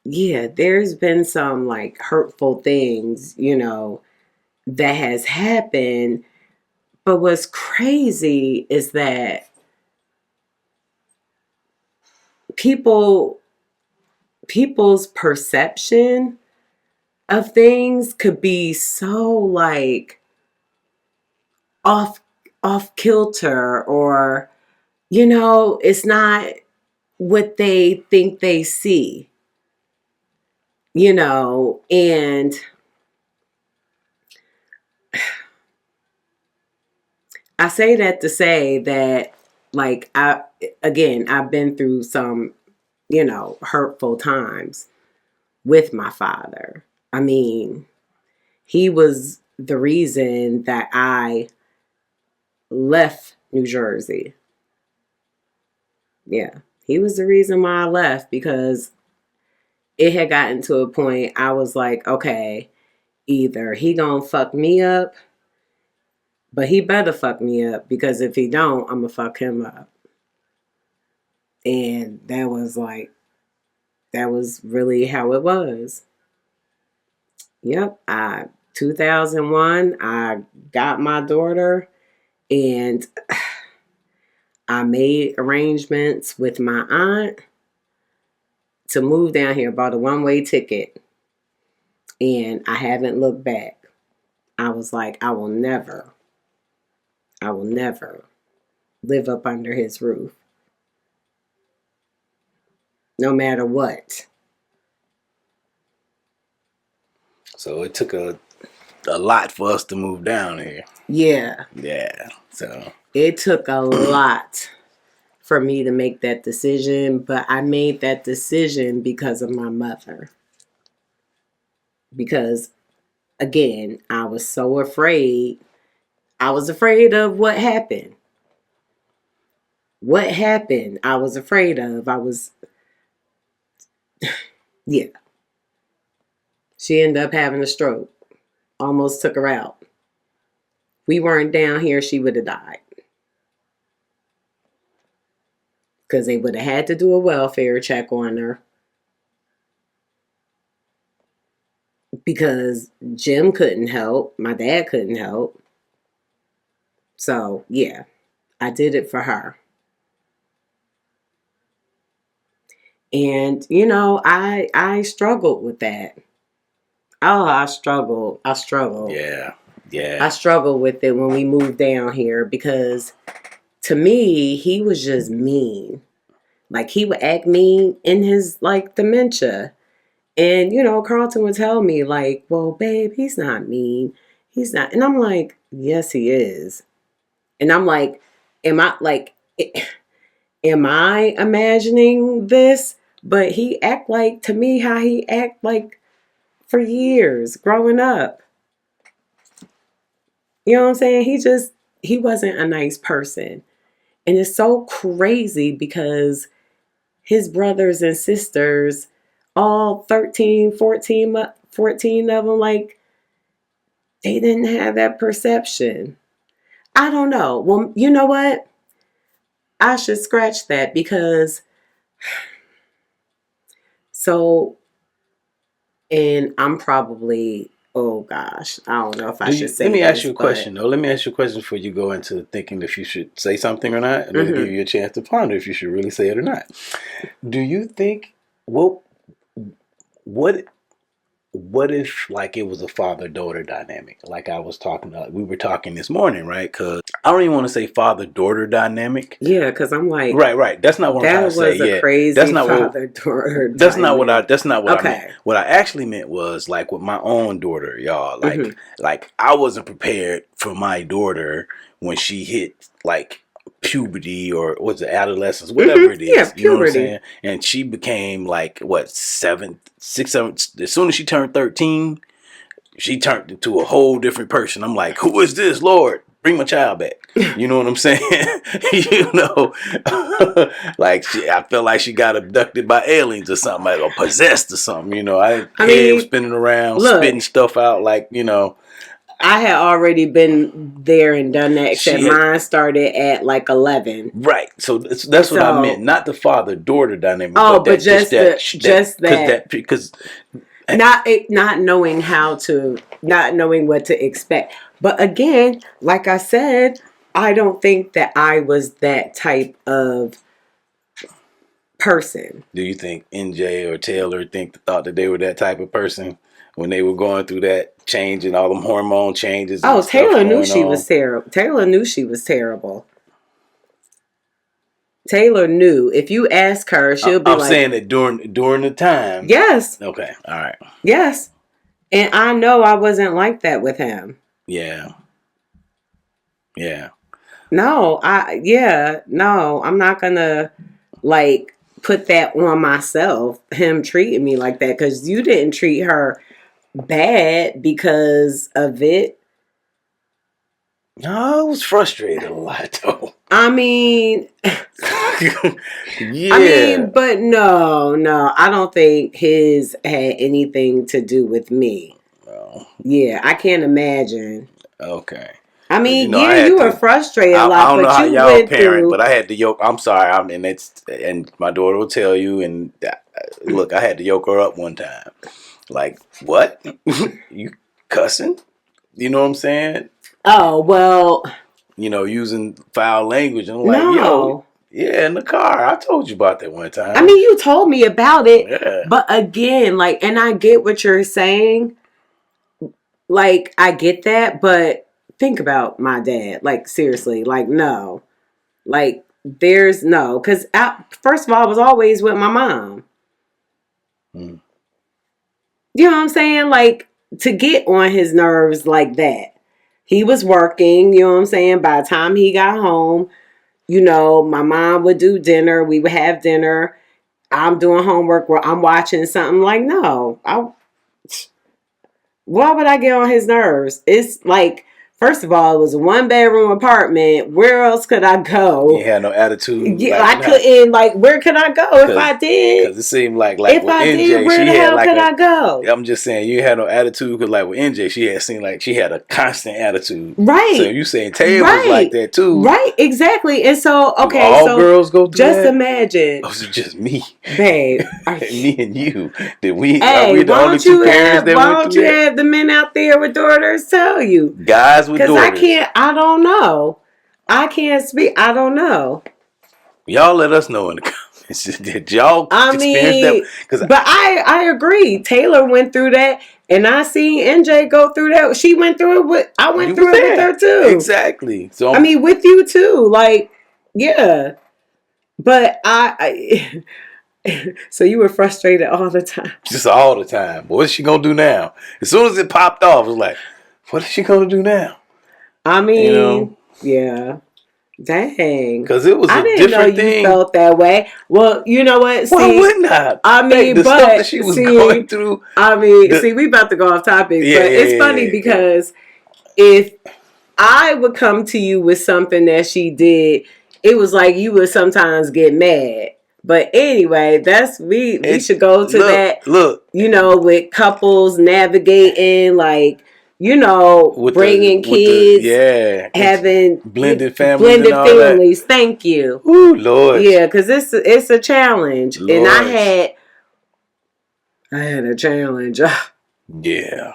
yeah, there's been some hurtful things, that has happened. But what's crazy is that people's perception of things could be so off kilter, or it's not what they think they see, and I say that to say that I've been through some hurtful times with my father. I mean, he was the reason that I left New Jersey. Yeah, he was the reason why I left, because it had gotten to a point I was like, okay, either he gonna fuck me up, but he better fuck me up, because if he don't, I'm gonna fuck him up. And that was really how it was. Yep, 2001, I got my daughter, and I made arrangements with my aunt to move down here, bought a one-way ticket, and I haven't looked back. I was like, I will never live up under his roof, no matter what. So it took a lot for us to move down here. Yeah. Yeah. So it took a lot for me to make that decision, but I made that decision because of my mother. Because again, I was so afraid. I was afraid of what happened. What happened, I was afraid of. Yeah. She ended up having a stroke. Almost took her out. If we weren't down here, she would have died. Because they would have had to do a welfare check on her. Because Jim couldn't help. My dad couldn't help. So, yeah, I did it for her. And, I struggled with that. Oh, I struggled. yeah. I struggled with it when we moved down here, because to me, he was just mean. Like, he would act mean in his dementia. And, Carlton would tell me well, babe, he's not mean. He's not. And I'm like, yes, he is. And I'm like, am I imagining this? But he act to me how he act for years growing up. You know what I'm saying? He wasn't a nice person. And it's so crazy because his brothers and sisters, all 13, 14 of them, they didn't have that perception. I don't know. Well, you know what? I should scratch that, because and I'm probably oh gosh, I don't know if I should say Let me ask this, you a but question though. Let me ask you a question before you go into thinking if you should say something or not, and then give you a chance to ponder if you should really say it or not. Do you think what what what if like it was a father-daughter dynamic? Like I was talking about, we were talking this morning, right? Because I don't even want to say father-daughter dynamic. yeah, because I'm like, Right. That's not what I'm trying that to say. was a Yeah, that's crazy not what. father-daughter That's not what I. dynamic. That's not what I meant. Okay. What I actually meant was like with my own daughter, y'all. Mm-hmm. Like I wasn't prepared for my daughter when she hit like puberty or what's it, adolescence, whatever it Yeah, is. You know what I'm puberty. saying? And she became like what 6, 7. As soon as she turned 13, she turned into a whole different person. I'm like, who is this, Lord? Bring my child back. You know what I'm saying? You know, I felt like she got abducted by aliens or something, like, or possessed or something. You know, head was mean, spinning around, look, spitting stuff out, like you know. I had already been there and done that, except She had, mine started at like 11. right. So that's what I meant. So, Not the father-daughter dynamic, oh, but but that just that because not knowing not knowing what to expect. But again, like I said, I don't think that I was that type of person. do you think NJ or Taylor thought that they were that type of person when they were going through that change and all them hormone changes and Oh, stuff Taylor knew going she on? was terrible. Taylor knew she was terrible. Taylor knew. If you ask her, she'll be I'm like, saying that during the time. yes, Okay. All right. yes. And I know I wasn't like that with him. Yeah. Yeah. No, I'm not gonna like put that on myself, him treating me like that, because you didn't treat her bad because of it. No, I was frustrated a lot though. I mean, Yeah. but no, I don't think his had anything to do with me. Well, Yeah, I can't imagine. okay. I Because you mean, know yeah, I had you were to. frustrated a I lot, don't know but how you y'all went parent, but through. I had to yoke. I'm sorry. I mean, and my daughter will tell you. And look, I had to yoke her up one time. Like what? You cussing? You know what I'm saying? Oh well, You know, using foul language. And I'm like, yo, no. yeah, in the car. I told you about that one I time. mean, you told me about it, Yeah. but again, like, and I get what you're saying. Like, I get that, but think about my dad. Like, seriously, like, no. Like, there's no. Because, first of all, I was always with my mom. Hmm. You know what I'm saying? Like, to get on his nerves like that. He was working, you know what I'm saying? By the time he got home, you know, my mom would do dinner. We would have dinner. I'm doing homework where I'm watching something. Like, no. Why would I get on his nerves? It's like, first of all, it was a 1-bedroom apartment. Where else could I You go? had no attitude, Yeah, like I nah. couldn't. Like, where could I go if I did? Because it seemed like If with I did, NJ, where she the had hell like could I go? I'm just saying you had no attitude. Because like with NJ, she had seemed like she had a constant attitude. So Right. you saying Tay was like Right. that too? Right. Exactly. And so, Do okay, all so girls go through just that? imagine, Or was it just me? babe. Me and you? Are Hey, we the only two parents that why went don't through you that? have the men out there with daughters tell you? Guys with Because daughters. I don't know. I can't speak. I don't know. Y'all let us know in the comments. Did y'all I experience that? mean, Because but I agree. Taylor went through that, and I seen NJ go through that. She went through it with. I went you was through it with there. her too. Exactly. So I mean, with you too. Like, yeah. But I so you were frustrated all the time. just all the time. What's she gonna do now? As soon as it popped off, it was like, what is she gonna do now? I You know, mean, yeah. Dang. because it was I a didn't know different you thing. felt that way. Well, you know what? Why See, wouldn't I? I Like mean, the stuff that but she was going see, through. we about to go off topic, Yeah, but yeah, it's yeah, funny yeah, yeah. because if I would come to you with something that she did, it was like you would sometimes get mad. But anyway, we It should go to that, look you know, with couples navigating, like, you know, with bringing the kids, yeah, it's having blended families and blended all that. families. Thank you. Ooh, Lord, Yeah, because it's a challenge. And Lord, I had a challenge. yeah.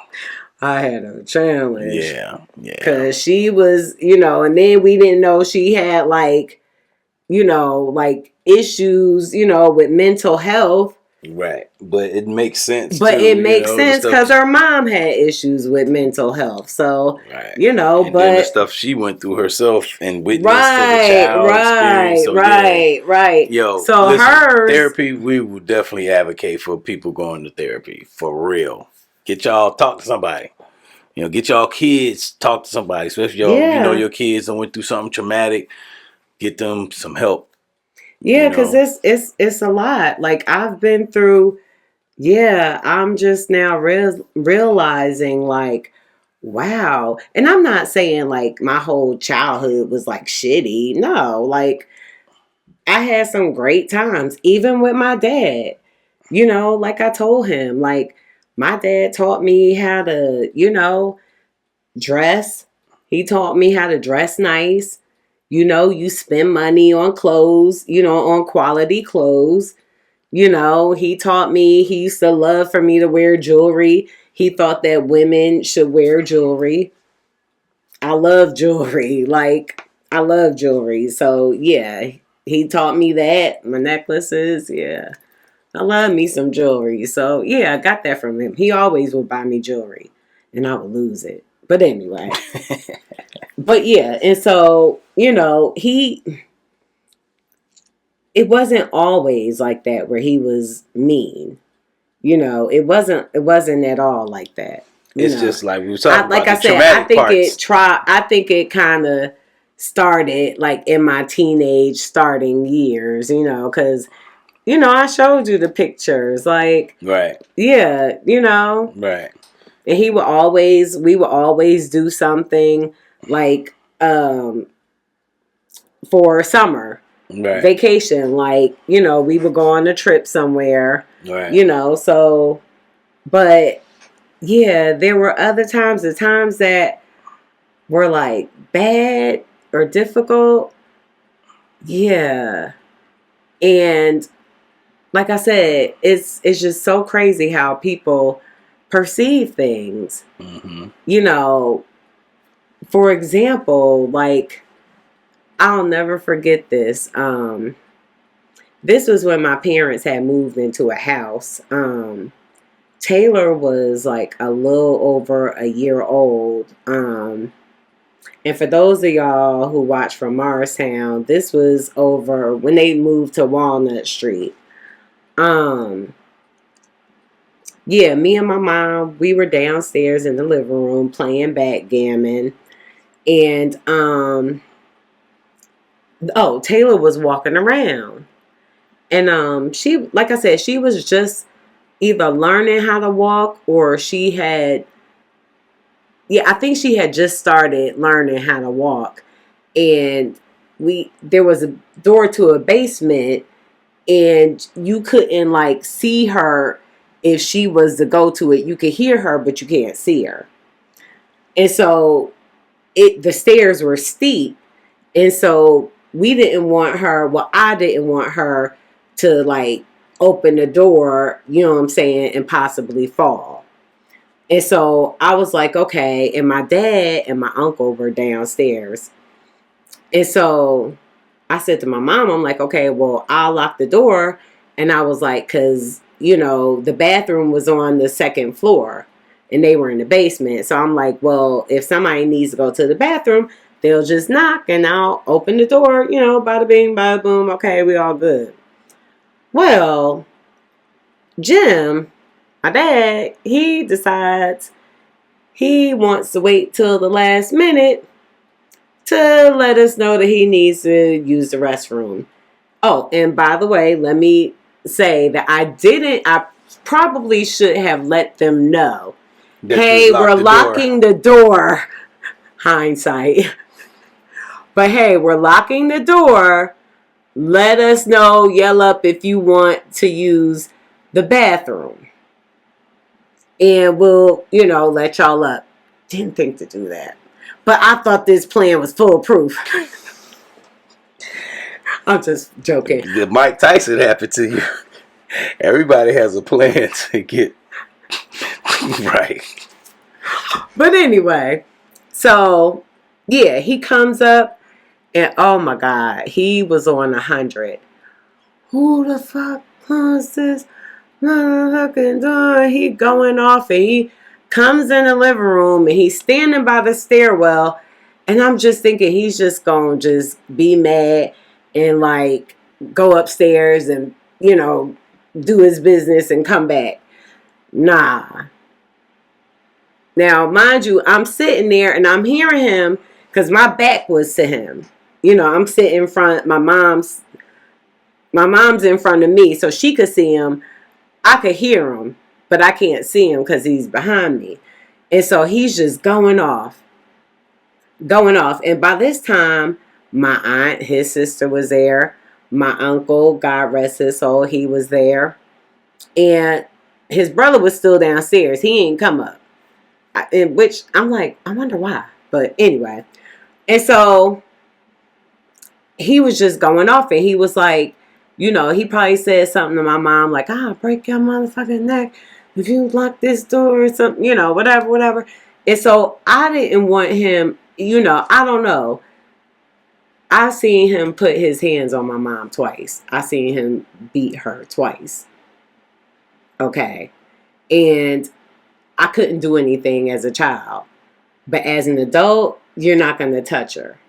I had a challenge. Yeah. Because she was, and then we didn't know she had like, like issues, with mental health. Right. But it makes sense But too. it makes The sense stuff. because her mom had issues with mental health. So, Right. And but then the stuff she went through herself and witnessed as a right, child experience. So right. Yo, So listen, hers, therapy, we would definitely advocate for people going to therapy. For real. Get y'all, talk to somebody. Get y'all kids, talk to somebody. Especially y'all, if you know yeah. your kids and went through something traumatic, get them some help. Yeah, because it's a lot. Like I've been through. Yeah, I'm just now realizing like, wow. And I'm not saying like my whole childhood was like shitty. No, like I had some great times, even with my dad. Like I told him, like my dad taught me how to, dress. He taught me how to dress nice. You spend money on clothes, on quality clothes. He taught me, he used to love for me to wear jewelry. He thought that women should wear jewelry. I love jewelry. Like, I love jewelry. So, yeah, he taught me that. My necklaces, yeah. I love me some jewelry. So, yeah, I got that from him. He always would buy me jewelry, and I would lose it. But anyway. But, yeah, and so, it wasn't always like that where he was mean. It wasn't at all like that. It's just like we were talking Like about I the said, traumatic parts. I think it kind of started like in my teenage starting years, because I showed you the pictures, like Right. yeah, Right. and we would always do something like for summer Right. vacation, like we would go on a trip somewhere, Right. So, but yeah, there were other times, the times that were like bad or difficult. Yeah. And like I said, it's just so crazy how people perceive things. Mm-hmm. For example, like I'll never forget this. This was when my parents had moved into a house. Taylor was like a little over a year old. And for those of y'all who watch from Morristown, this was over when they moved to Walnut Street. Yeah, me and my mom, we were downstairs in the living room playing backgammon. And Taylor was walking around. And she, like I said, she was just either learning how to walk or I think she had just started learning how to walk. And there was a door to a basement, and you couldn't like see her if she was to go to it. You could hear her, but you can't see her. And so the stairs were steep, and so we didn't want her. Well, I didn't want her to like open the door, you know what I'm saying, and possibly fall. And so I was like, okay. And my dad and my uncle were downstairs. And so I said to my mom, I'm like, okay, well, I'll lock the door. And I was like, because, the bathroom was on the second floor and they were in the basement. So I'm like, well, if somebody needs to go to the bathroom, they'll just knock and I'll open the door, bada bing, bada boom. Okay, we all good. Well, Jim, my dad, he decides he wants to wait till the last minute to let us know that he needs to use the restroom. Oh, and by the way, let me say that I probably should have let them know. Hey, we're locking the door. Hindsight. But hey, we're locking the door. Let us know, yell up if you want to use the bathroom. And we'll, let y'all up. Didn't think to do that. But I thought this plan was foolproof. I'm just joking. The Mike Tyson happened to you. Everybody has a plan to get right. But anyway, so yeah, he comes up and oh my God, he was on 100. Who the fuck was this motherfucking door? He going off and he comes in the living room and he's standing by the stairwell. And I'm just thinking he's just going to just be mad and like go upstairs and, do his business and come back. Nah. Now, mind you, I'm sitting there and I'm hearing him because my back was to him. I'm sitting in front. My mom's in front of me, so she could see him. I could hear him, but I can't see him because he's behind me. And so he's just going off, going off. And by this time, my aunt, his sister was there. My uncle, God rest his soul, he was there. And his brother was still downstairs. He ain't come up. In which I'm like, I wonder why. But anyway. And so he was just going off and he was like, he probably said something to my mom like, I'll break your motherfucking neck if you lock this door or something, whatever. And so I didn't want him, I don't know. I seen him put his hands on my mom twice. I seen him beat her twice. Okay. And I couldn't do anything as a child. But as an adult, you're not going to touch her.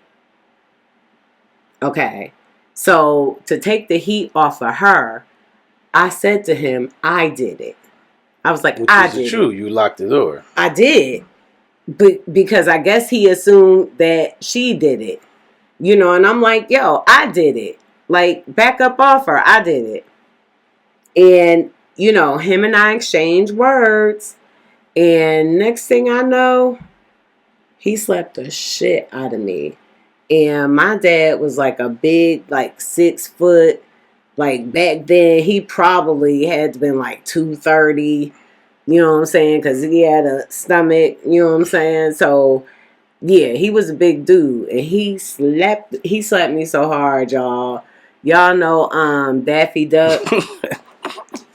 Okay. So to take the heat off of her, I said to him, I did it. I was like, I did it. True. You locked the door. I did. But because I guess he assumed that she did it. And I'm like, yo, I did it. Like, back up off her. I did it. And, him and I exchanged words. And next thing I know, he slapped the shit out of me. And my dad was like a big, like 6 foot. Like back then, he probably had to been like 230. You know what I'm saying? Because he had a stomach. You know what I'm saying? So yeah, he was a big dude, and he slapped me so hard, y'all. Y'all know Daffy Duck.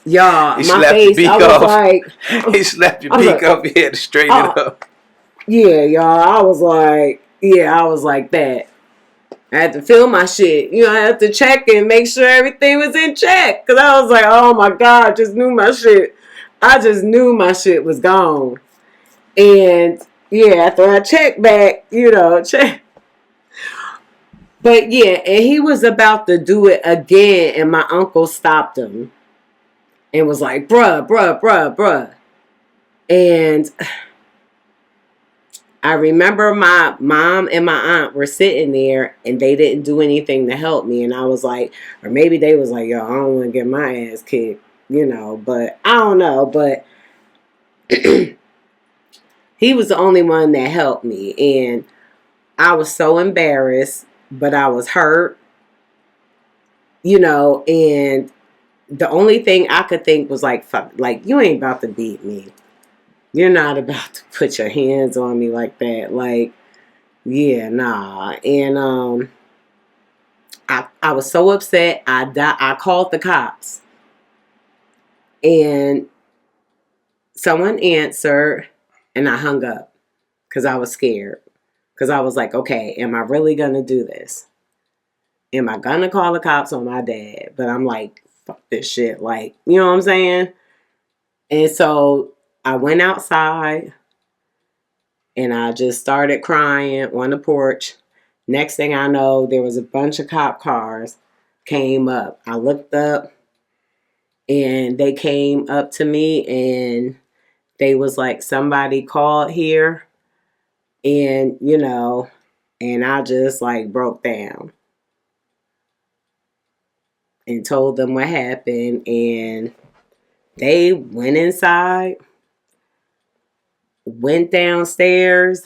Y'all, my face, I was like, he slapped your beak off. You had to straighten it up. Yeah, y'all. I was like that. I had to feel my shit. I had to check and make sure everything was in check. Because I was like, oh my God, I just knew my shit. I just knew my shit was gone. And yeah, after I checked back, check. But yeah, and he was about to do it again. And my uncle stopped him. And was like, bruh. And I remember my mom and my aunt were sitting there and they didn't do anything to help me. And I was like, or maybe they was like, yo, I don't want to get my ass kicked, but I don't know. But he was the only one that helped me. And I was so embarrassed, but I was hurt, and the only thing I could think was like, fuck, like, you ain't about to beat me. You're not about to put your hands on me like that. Like, yeah, nah. And I was so upset. I called the cops. And someone answered, and I hung up because I was scared. Because I was like, okay, am I really going to do this? Am I going to call the cops on my dad? But I'm like, fuck this shit. Like, you know what I'm saying? And so I went outside and I just started crying on the porch. Next thing I know, there was a bunch of cop cars came up. I looked up and they came up to me and they was like, somebody called here. And, and I just like broke down and told them what happened. And they went inside, went downstairs,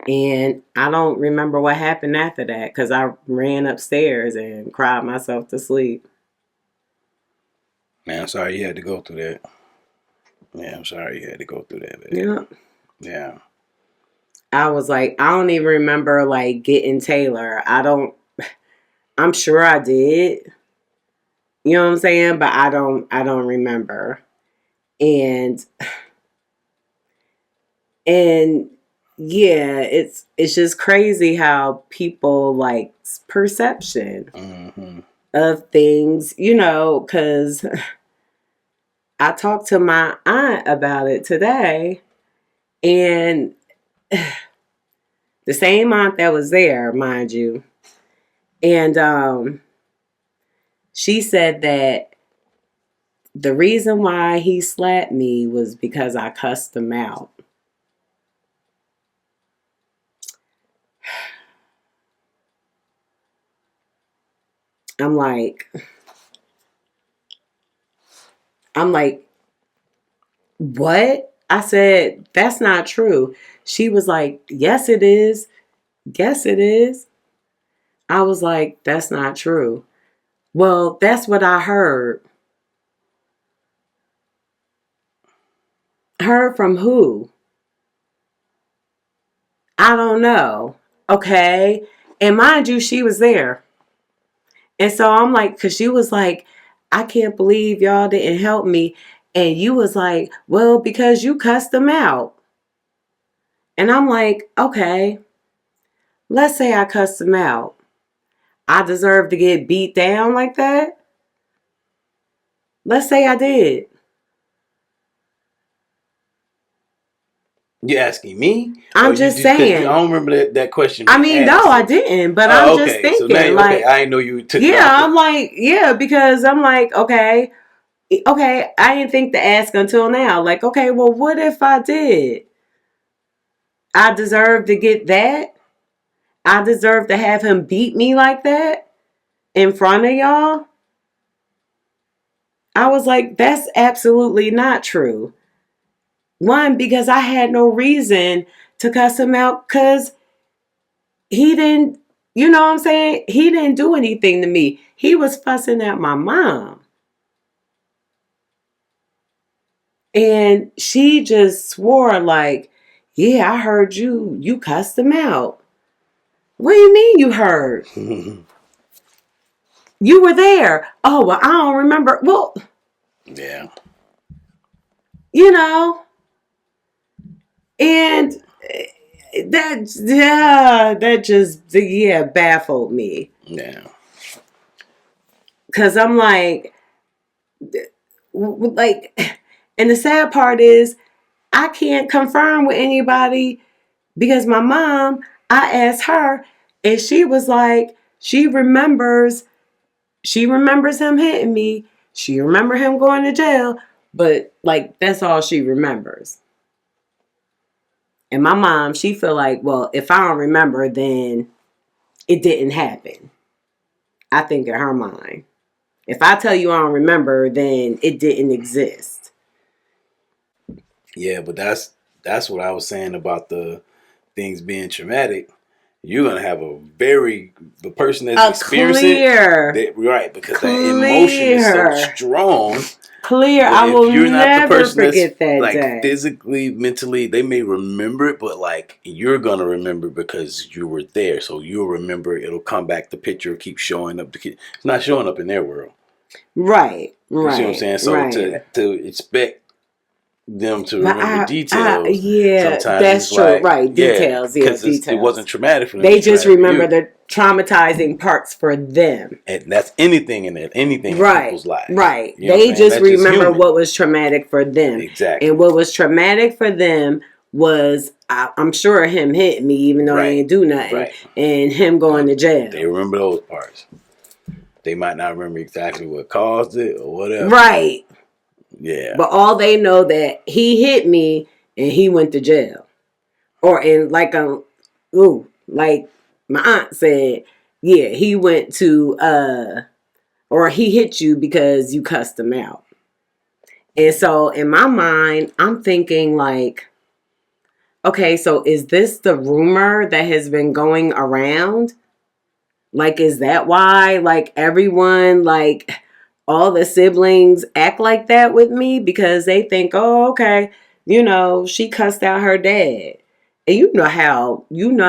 and I don't remember what happened after that because I ran upstairs and cried myself to sleep. Man, I'm sorry you had to go through that. Yeah, I'm sorry you had to go through that, baby. Yeah. Yeah. I was like, I don't even remember like getting Taylor. I'm sure I did. You know what I'm saying? But I don't remember. And And yeah, it's just crazy how people like perception Mm-hmm. of things, because I talked to my aunt about it today, and the same aunt that was there, mind you, and she said that the reason why he slapped me was because I cussed him out. I'm like, I'm like, what? I said, that's not true. She was like, yes, it is. Yes, it is. I was like, that's not true. Well, that's what I heard. Heard from who? I don't know. Okay. And mind you, she was there. And so I'm like, because she was like, I can't believe y'all didn't help me. And you was like, well, because you cussed them out. And I'm like, okay, let's say I cussed them out. I deserve to get beat down like that? Let's say I did. You asking me, or I'm you just just because I saying. don't remember that question I being mean, no, asked. I So, didn't, but I'm oh, just okay. So now, thinking, okay, like, I didn't know you took it yeah, off the. I'm like, yeah, because I'm like, okay, I didn't think to ask until now. Like, okay, well, what if I did? I deserve to get that. I deserve to have him beat me like that in front of y'all. I was like, that's absolutely not true. One, because I had no reason to cuss him out because he didn't, you know what I'm saying? He didn't do anything to me. He was fussing at my mom. And she just swore like, yeah, I heard you cussed him out. What do you mean you heard? You were there. Oh, well, I don't remember. Well, Yeah. you know, and that just, yeah, baffled me. Yeah. Cause I'm like, and the sad part is I can't confirm with anybody because my mom, I asked her and she was like, she remembers him hitting me. She remember him going to jail, but like that's all she remembers. And my mom, she feel like, well, if I don't remember, then it didn't happen. I think in her mind. If I tell you I don't remember, then it didn't exist. Yeah, but that's what I was saying about the things being traumatic. You're gonna have the person that's A experienced it, clear, right? Because that emotion is so clear, strong. clear. But I if will you're not the never person that's forget that like day. physically, mentally, they may remember it, but like you're gonna remember because you were there. So you'll remember. It'll come back. The picture will keep showing up. It's not showing up in their world. Right, You see what I'm right, saying? So right. to expect them to But remember details, yeah, sometimes that's it's true. like, Right, yeah, details. Yeah, because it wasn't details. traumatic for them. They It's just traumatic for remember you, the traumatizing parts for them. and that's anything in it, anything in Right, people's lives. right. You know what I'm They saying? just That's just remember human. what was traumatic for them. And Exactly. what was traumatic for them was, I'm sure, him hitting me, even though he Right. didn't do nothing, Right. and him going to They jail. remember those parts. They might not remember exactly what caused it or whatever. Right. Yeah. But all they know that he hit me and he went to jail. Or in like like my aunt said, yeah, he went to or he hit you because you cussed him out. And so in my mind, I'm thinking like, okay, so is this the rumor that has been going around? Like, is that why like everyone, like all the siblings act like that with me? Because they think, oh, okay, she cussed out her dad. And you know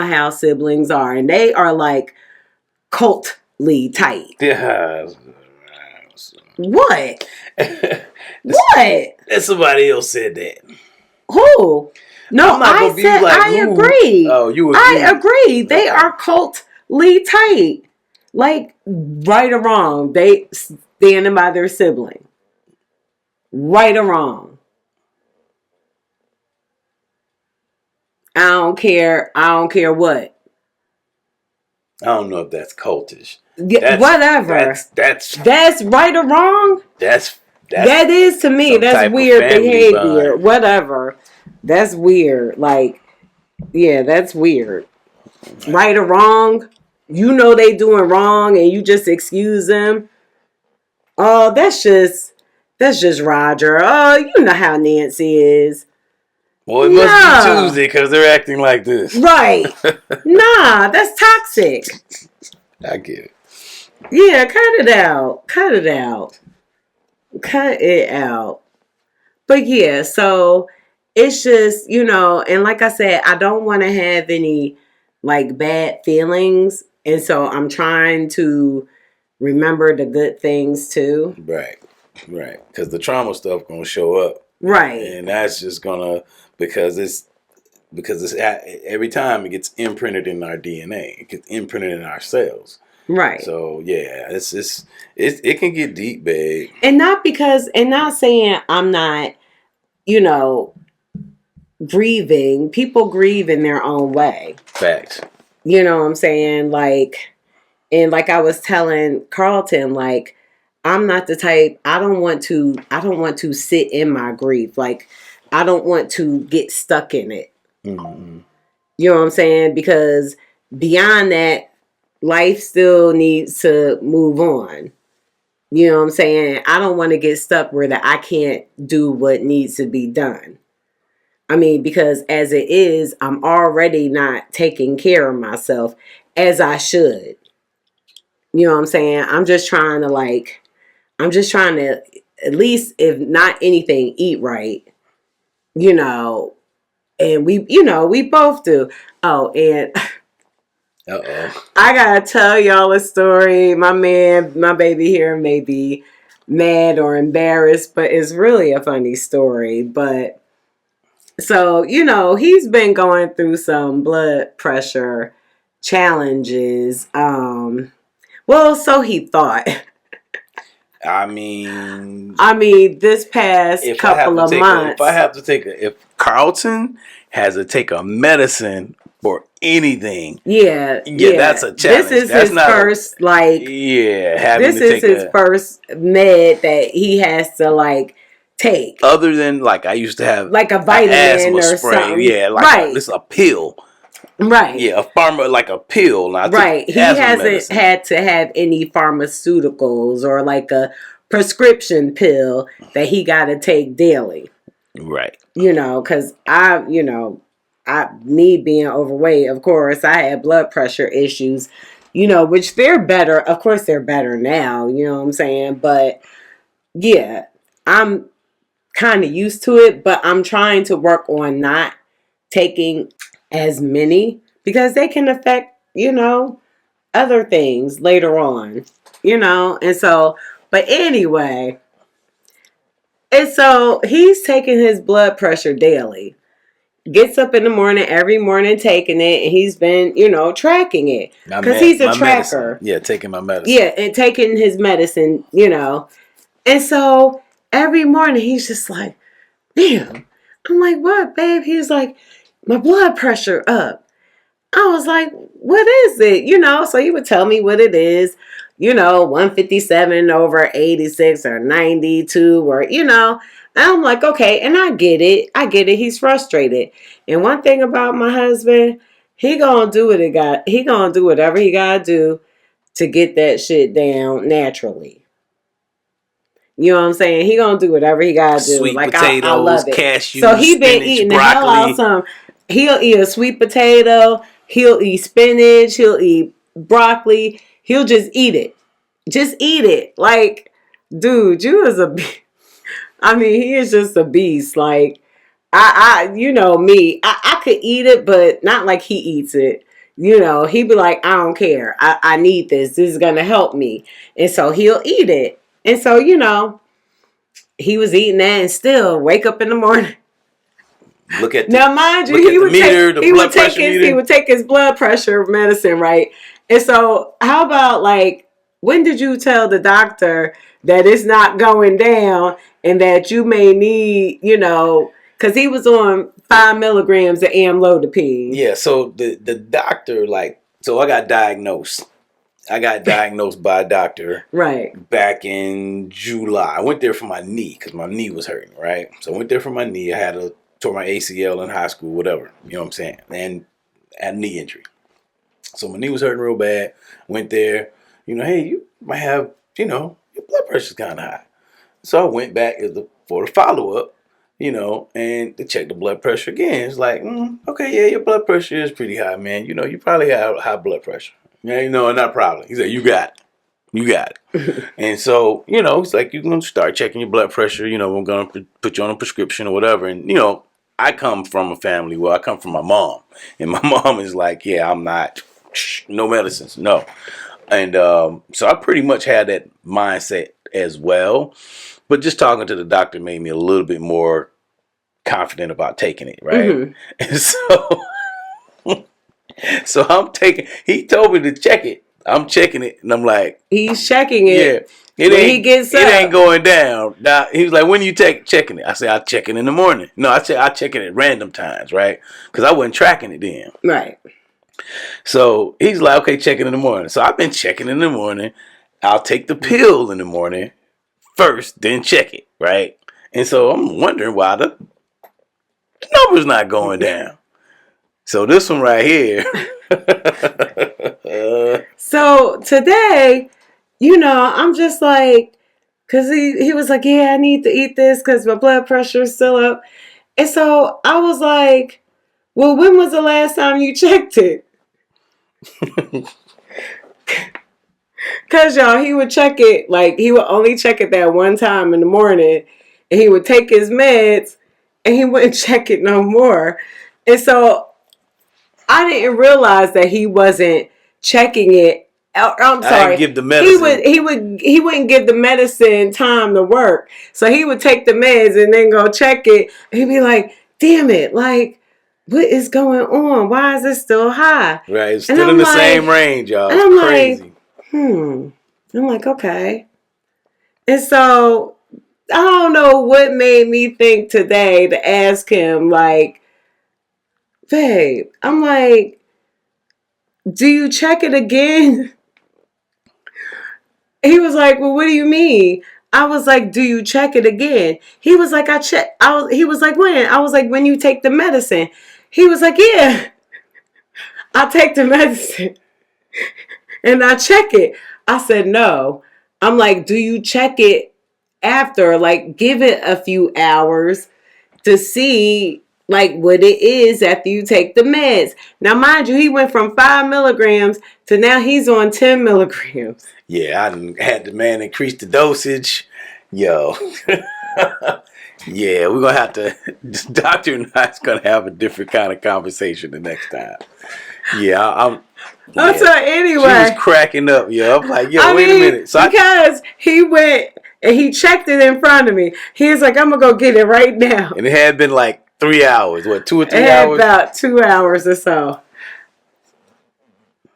how siblings are, and they are like cultly tight. Yeah. What? This- What? Somebody else said that. Who? No, I'm not I gonna be said like, I ooh. agree. Oh, you I agree? agree. They Okay. are cultly tight. Like, right or wrong, they standing by their sibling. Right or wrong. I don't care. I don't care what. I don't know if that's cultish. Yeah, That's whatever. that's that's That's right or wrong. that's that's That is to me. some That's type of weird family behavior. bond. Whatever. That's weird. Like, yeah, that's weird. Right. Right or wrong. You know they doing wrong, and you just excuse them. Oh, that's just Roger. Oh, you know how Nancy is. Well, it must be Nah. Tuesday because they're acting like this. Right. Nah, that's toxic. I get it. Yeah, cut it out. Cut it out. Cut it out. But yeah, so it's just, and like I said, I don't want to have any like bad feelings. And so I'm trying to remember the good things too. Right. Right. Because the trauma stuff gonna show up, Right. and that's just gonna because it's every time it gets imprinted in our DNA, it gets imprinted in our cells. Right. So yeah, it can get deep, babe. And not saying I'm not, you know, grieving. People grieve in their own way. Facts. You know what I'm saying? Like, and like I was telling Carlton, like, I'm not the type, I don't want to sit in my grief. Like, I don't want to get stuck in it. Mm-hmm. You know what I'm saying? Because beyond that, life still needs to move on. You know what I'm saying? I don't want to get stuck where that I can't do what needs to be done. I mean, because as it is, I'm already not taking care of myself as I should. You know what I'm saying? I'm just trying to, at least if not anything, eat right, you know, and we both do. Oh, and Uh-oh. I gotta tell y'all a story. My baby here may be mad or embarrassed, but it's really a funny story. But so, he's been going through some blood pressure challenges. Well, so he thought. I mean, This past couple of months. if Carlton has to take a medicine for anything, Yeah, yeah, yeah. that's a This challenge. is That's his not first, like, having this to is take his a first med that he has to, like, take. other than like I used to have Like a an vitamin asthma or spray. something. Yeah, like Right. this a pill. Right. Yeah, a pharma like a pill. Now I took Right. He asthma hasn't medicine. had to have any pharmaceuticals or like a prescription pill that he got to take daily. Right. Because me being overweight, of course, I had blood pressure issues, which they're better. Of course, they're better now, you know what I'm saying? But yeah, I'm kind of used to it, but I'm trying to work on not taking as many because they can affect, other things later on, and so, but anyway, and so he's taking his blood pressure daily. Gets up in the morning, every morning taking it, and he's been, tracking it. Because he's a My medicine. tracker. Yeah, taking my medicine. Yeah, and taking his medicine, And so every morning he's just like, damn. I'm like, what, babe? He's like, my blood pressure up. I was like, what is it? So he would tell me what it is, 157 over 86 or 92 or, And I'm like, okay. And I get it. I get it. He's frustrated. And one thing about my husband, he gonna do he gonna do whatever he gotta do to get that shit down naturally. You know what I'm saying? He gonna do whatever he gotta do. Sweet Like I potatoes, love it. So cashews, he been spinach, eating the hell out of broccoli. some. He'll eat a sweet potato. He'll eat spinach. He'll eat broccoli. He'll just eat it. Just eat it. Like, dude, you is a. I mean, he is just a beast. Like, you know me. I could eat it, but not like he eats it. He'd be like, I don't care. I need this. This is gonna help me, and so he'll eat it. And so, he was eating that and still wake up in the morning. look at now, mind you, he would take his blood pressure medicine, right? And so, how about like, when did you tell the doctor that it's not going down and that you may need, because he was on 5 milligrams of amlodipine. Yeah, so the doctor, so I got diagnosed. By a doctor right back in July. I went there for my knee because my knee was hurting, right? So I went there for my knee. I tore my ACL in high school, whatever. You know what I'm saying? And had a knee injury. So my knee was hurting real bad. Went there, hey, you might have, your blood pressure's kind of high. So I went back for the follow-up, and they checked the blood pressure again. It's like, okay, yeah, your blood pressure is pretty high, man. You probably have high blood pressure. Yeah, not probably. He said, you got it. You got it. And so, it's like, you're going to start checking your blood pressure. We're going to put you on a prescription or whatever. And, I come from a family where I come from my mom. And my mom is like, yeah, I'm not, no medicines, no. And so I pretty much had that mindset as well. But just talking to the doctor made me a little bit more confident about taking it, right? Mm-hmm. And so he told me to check it. I'm checking it, and I'm like, he's checking it. Yeah, it ain't going down. Now, he was like, when you checking it? I said, I check it in the morning. No, I check it at random times, right? Because I wasn't tracking it then. Right. So he's like, okay, check it in the morning. So I've been checking in the morning. I'll take the pill in the morning first, then check it, right? And so I'm wondering why the number's not going down. So this one right here. So today, I'm just like, because he was like, yeah, I need to eat this because my blood pressure is still up. And so I was like, well, when was the last time you checked it? Because, y'all, he would check it, he would only check it that one time in the morning. And he would take his meds and he wouldn't check it no more. And so I didn't realize that he wasn't checking it. I'm sorry. I didn't give the medicine. He wouldn't give the medicine time to work. So he would take the meds and then go check it. And he'd be like, damn it, what is going on? Why is it still high? Right, it's still in the same range, y'all. It's crazy. I'm like, okay. And so I don't know what made me think today to ask him, babe, I'm like, do you check it again? He was like, well, what do you mean? I was like, do you check it again? He was like, he was like, when? I was like, when you take the medicine. He was like, yeah, I take the medicine and I check it. I said, no. I'm like, do you check it after? Give it a few hours to see what it is after you take the meds. Now, mind you, he went from 5 milligrams to now he's on 10 milligrams. Yeah, I had the man increase the dosage. Yo. Yeah, we're going to have to, the doctor and I's going to have a different kind of conversation the next time. Yeah, So anyway. She was cracking up, yo. I'm like, yo, wait a minute. So because he went and he checked it in front of me. He was like, I'm going to go get it right now. And it had been 3 hours. What, 2 or 3 hours? It had about 2 hours or so.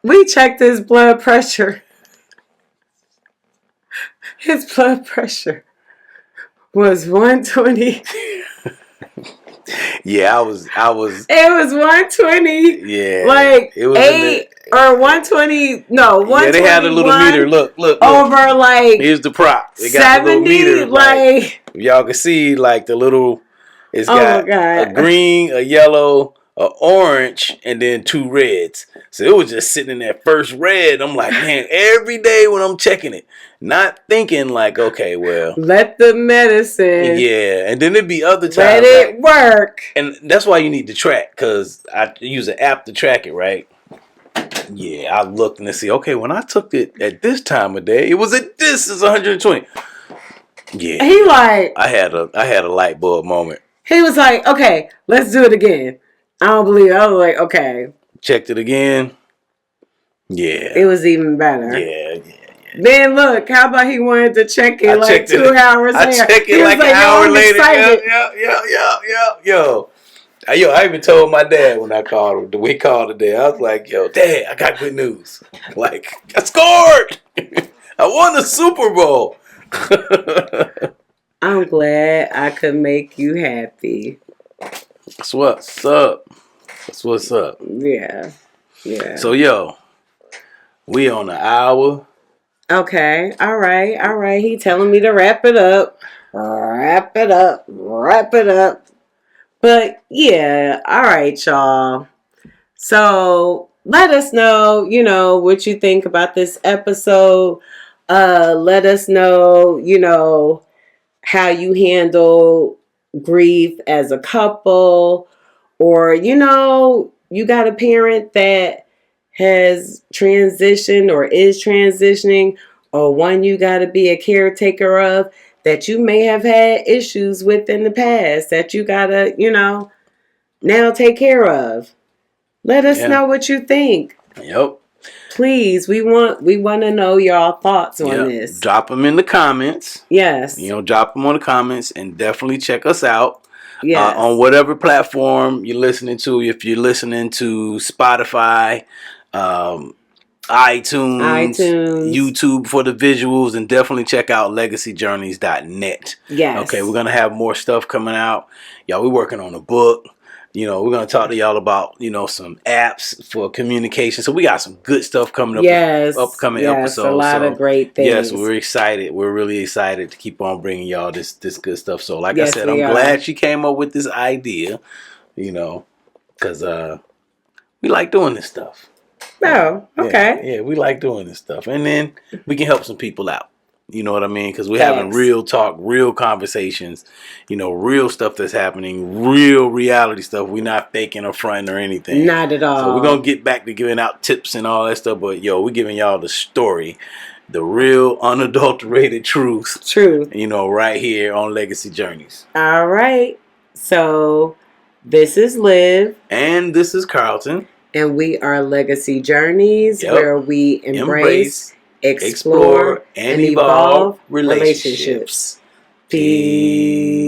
We checked his blood pressure. His blood pressure was 120. Yeah, I was. It was 120. Yeah, it was 8 or 120. No, 120. Yeah, they had a little meter. Look. Over here's the prop. They got 70, the little meter. Y'all can see the little. It's got a green, a yellow, a orange, and then 2 reds. So it was just sitting in that first red. I'm like, man, every day when I'm checking it, not thinking okay, well, let the medicine. Yeah, and then there'd be other times. Let it work. And that's why you need to track, because I use an app to track it, right? Yeah, I looked and I see, okay, when I took it at this time of day, it was at this is 120. Yeah. He I had a light bulb moment. He was like, okay, let's do it again. I don't believe it. I was like, okay. Checked it again. Yeah. It was even better. Yeah. Then look, how about he wanted to check it 2 hours later? I checked it an hour later. Yo. Yo, I even told my dad when I called him. We called today. I was like, "Yo, Dad, I got good news. Like, I scored. I won the Super Bowl." I'm glad I could make you happy. That's what's up. That's what's up. Yeah. Yeah. So, yo, we on the hour. Okay. All right. All right. He telling me to wrap it up. Wrap it up. Wrap it up. But yeah. All right, y'all. So let us know, what you think about this episode. Let us know, how you handle grief as a couple, or you got a parent that has transitioned or is transitioning, or one you got to be a caretaker of that you may have had issues with in the past that you got to now take care of. Let us know what you think. Yep. Please, we want to know y'all thoughts on this. Drop them in the comments. Yes. Drop them on the comments, and definitely check us out. Yes. On whatever platform you're listening to. If you're listening to Spotify, iTunes, YouTube for the visuals, and definitely check out legacyjourneys.net. Yes. Okay, we're going to have more stuff coming out. Y'all, we're working on a book. We're going to talk to y'all about, some apps for communication. So we got some good stuff coming up. Yes. Upcoming episodes. A lot of great things. Yes, we're excited. We're really excited to keep on bringing y'all this good stuff. So like I said, I'm glad she came up with this idea, because we like doing this stuff. Oh, okay. Yeah, we like doing this stuff. And then we can help some people out. You know what I mean? Because we're having real talk, real conversations, real stuff that's happening, real reality stuff. We're not faking or fronting or anything. Not at all. So we're going to get back to giving out tips and all that stuff. But, we're giving y'all the story, the real unadulterated truth. Right here on Legacy Journeys. All right. So this is Liv. And this is Carlton. And we are Legacy Journeys, where we embrace, explore, and evolve relationships. Peace.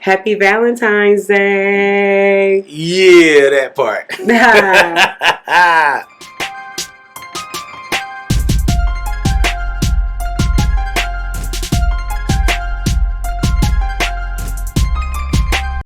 Happy Valentine's Day. Yeah, that part.